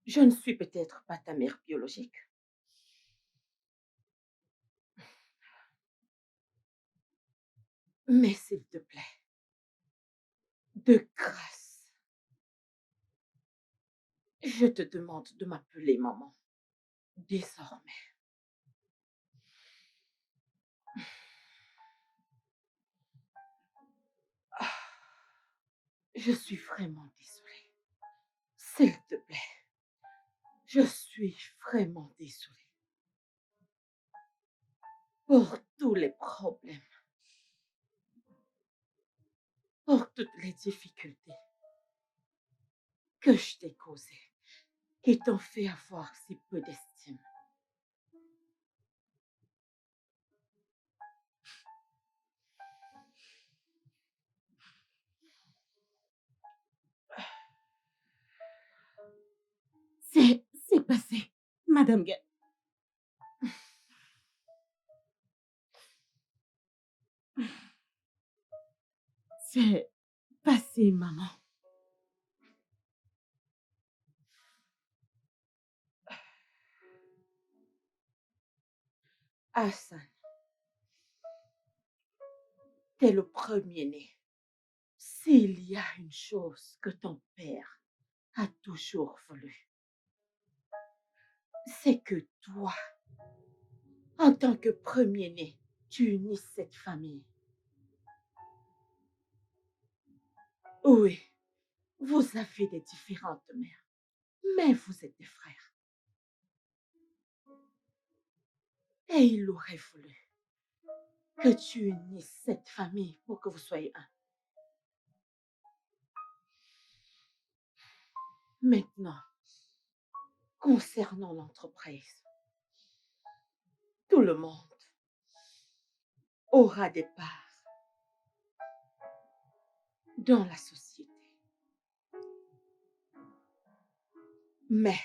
Je ne suis peut-être pas ta mère biologique, mais s'il te plaît, de grâce, je te demande de m'appeler maman désormais. Ah, je suis vraiment désolée. S'il te plaît, je suis vraiment désolée pour tous les problèmes, pour toutes les difficultés que je t'ai causées, qui t'ont fait avoir si peu d'estime. C'est passé, Madame Ga... C'est passé, maman. Hassan, t'es le premier-né. S'il y a une chose que ton père a toujours voulu, c'est que toi, en tant que premier-né, tu unisses cette famille. Oui, vous avez des différentes mères, mais vous êtes des frères. Et il aurait voulu que tu unisses cette famille pour que vous soyez un. Maintenant, concernant l'entreprise, tout le monde aura des parts dans la société. Mais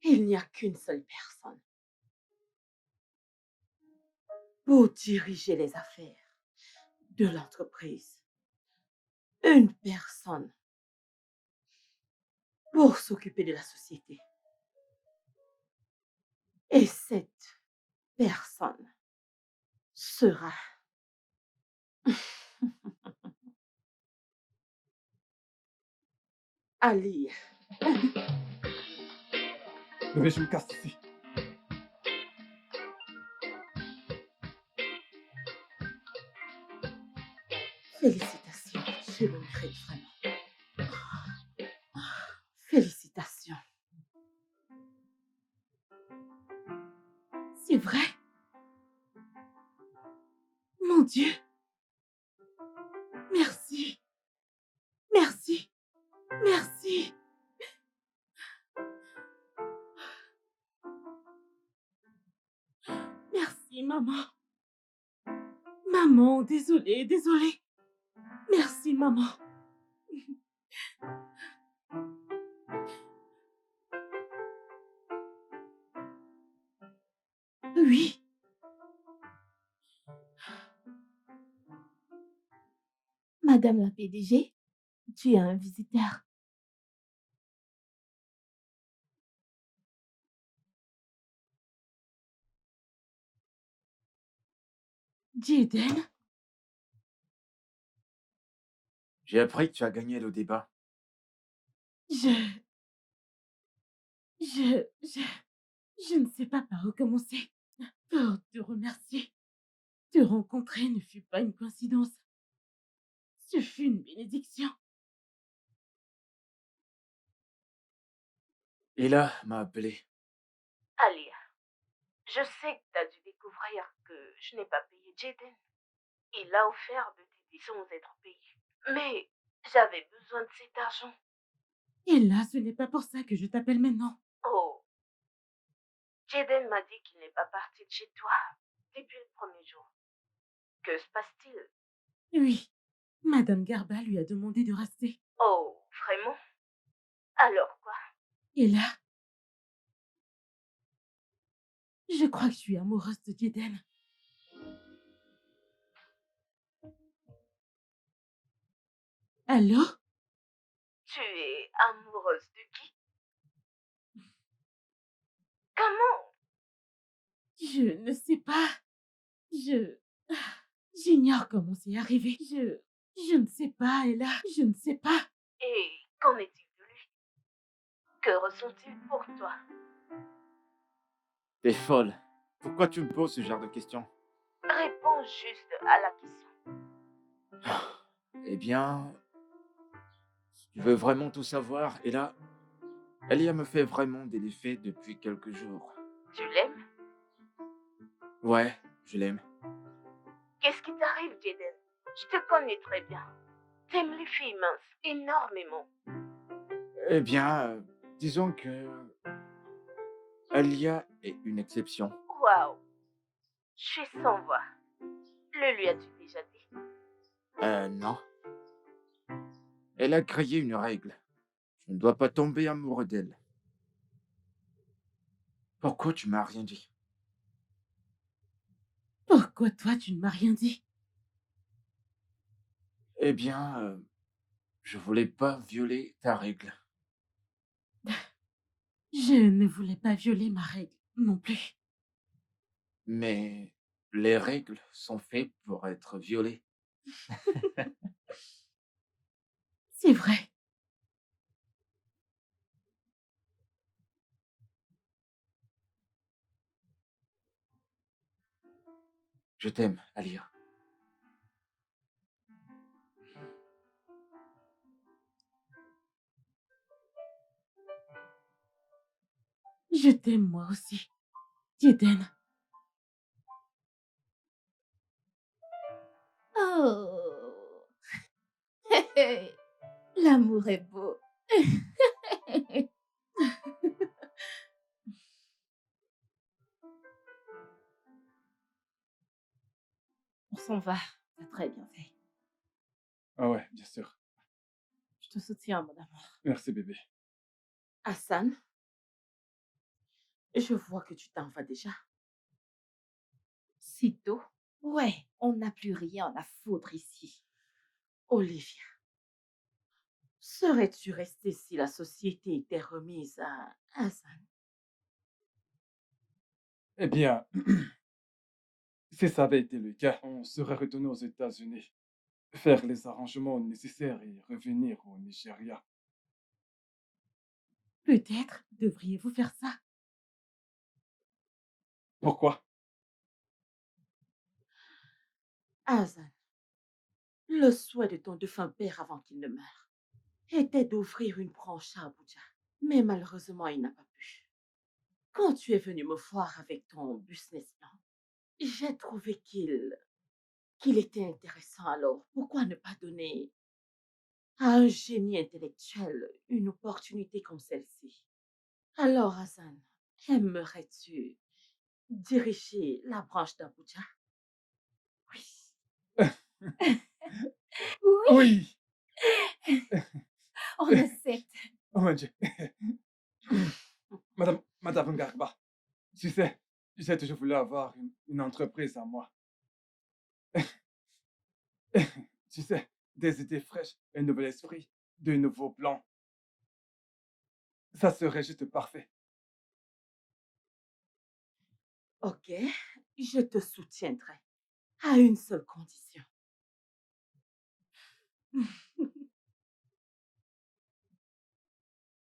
il n'y a qu'une seule personne pour diriger les affaires de l'entreprise. Une personne pour s'occuper de la société. Et cette personne sera Ali. Bébé, je me casse ici. Félicitations, je le mérite vraiment. Félicitations. C'est vrai? Mon Dieu! Merci! Merci! Merci! Merci, maman. Maman, désolée, désolée. Merci, maman. Oui. Madame la PDG, tu as un visiteur. Jaden? J'ai appris que tu as gagné le débat. Je ne sais pas par où commencer pour te remercier. Te rencontrer ne fut pas une coïncidence. Ce fut une bénédiction. Ella m'a appelé. Alia, je sais que tu as dû découvrir que je n'ai pas payé Jaden. Il a offert de t'aider sans être payé. Mais j'avais besoin de cet argent. Et là, ce n'est pas pour ça que je t'appelle maintenant. Oh, Jaden m'a dit qu'il n'est pas parti de chez toi depuis le premier jour. Que se passe-t-il? Oui, Madame Garba lui a demandé de rester. Oh, vraiment? Alors quoi? Et là, je crois que je suis amoureuse de Jaden. Allô? Tu es amoureuse de qui? Comment? Je ne sais pas. J'ignore comment c'est arrivé. Je ne sais pas, Ella. Je ne sais pas. Et qu'en est-il de lui? Que ressent-il pour toi? T'es folle. Pourquoi tu me poses ce genre de questions? Réponds juste à la question. Eh bien, si tu veux vraiment tout savoir, Ella, Elia me fait vraiment des effets depuis quelques jours. Tu l'aimes? Ouais, je l'aime. Qu'est-ce qui t'arrive, Jaden? Je te connais très bien. T'aimes les filles minces énormément. Eh bien, disons que Alia est une exception. Waouh! Je suis sans voix. Le lui as-tu déjà dit? Non. Elle a créé une règle. Je ne dois pas tomber amoureux d'elle. Pourquoi tu m'as rien dit? Pourquoi toi, tu ne m'as rien dit? Eh bien, je voulais pas violer ta règle. Je ne voulais pas violer ma règle non plus. Mais les règles sont faites pour être violées. C'est vrai. Je t'aime, Alia. Je t'aime moi aussi, Jaden. Oh! L'amour est beau. On s'en va. T'as très bien fait. Ah ouais, bien sûr. Je te soutiens, mon amour. Merci, bébé. Hassan, je vois que tu t'en vas déjà. Si tôt? Ouais, on n'a plus rien à foutre ici. Olivia, serais-tu restée si la société était remise à Hassan? Eh bien, si ça avait été le cas, on serait retourné aux États-Unis, faire les arrangements nécessaires et revenir au Nigeria. Peut-être devriez-vous faire ça. Pourquoi? Hassan, le souhait de ton défunt père avant qu'il ne meure était d'ouvrir une branche à Abuja, mais malheureusement, il n'a pas pu. Quand tu es venu me voir avec ton business plan, j'ai trouvé qu'il était intéressant. Alors, pourquoi ne pas donner à un génie intellectuel une opportunité comme celle-ci? Alors, Hassan, aimerais-tu diriger la branche d'Abuja? Oui, Oui! on accepte. Oh mon Dieu! Madame Garba, tu sais, j'ai toujours voulu avoir une entreprise à moi. Tu sais, des idées fraîches, un nouvel esprit, de nouveaux plans. Ça serait juste parfait. Ok, je te soutiendrai à une seule condition.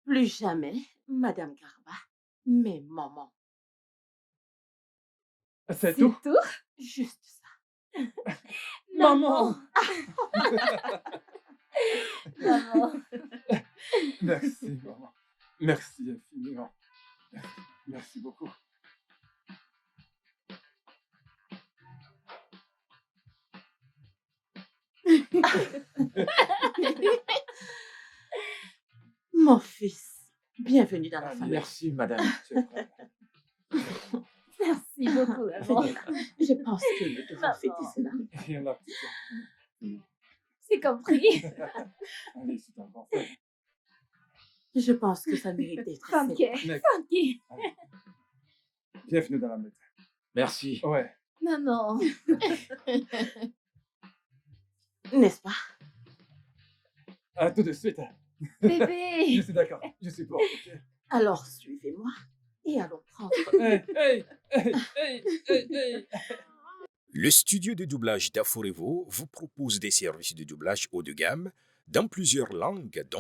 Plus jamais, Madame Garba, mais maman. C'est tout? tout? Juste ça. Maman! Maman. Merci, maman. Merci infiniment. Merci beaucoup. Mon fils, bienvenue dans la famille. Merci, madame. Merci beaucoup, maman. Je pense que nous devons Maman. fêter cela. Il y en a petit. C'est compris. Allez, c'est un bon fait. Je pense que ça mérite d'être Funky. célébré. Mec, Funky. bienvenue dans la maison. Merci. Ouais. Maman. N'est-ce pas? À tout de suite. Je Bébé. suis d'accord. Je suis pour. Ok. Alors suivez-moi et allons prendre. Hey, hey, hey, hey, hey, hey. Le studio de doublage d'Aforevo vous propose des services de doublage haut de gamme dans plusieurs langues, dont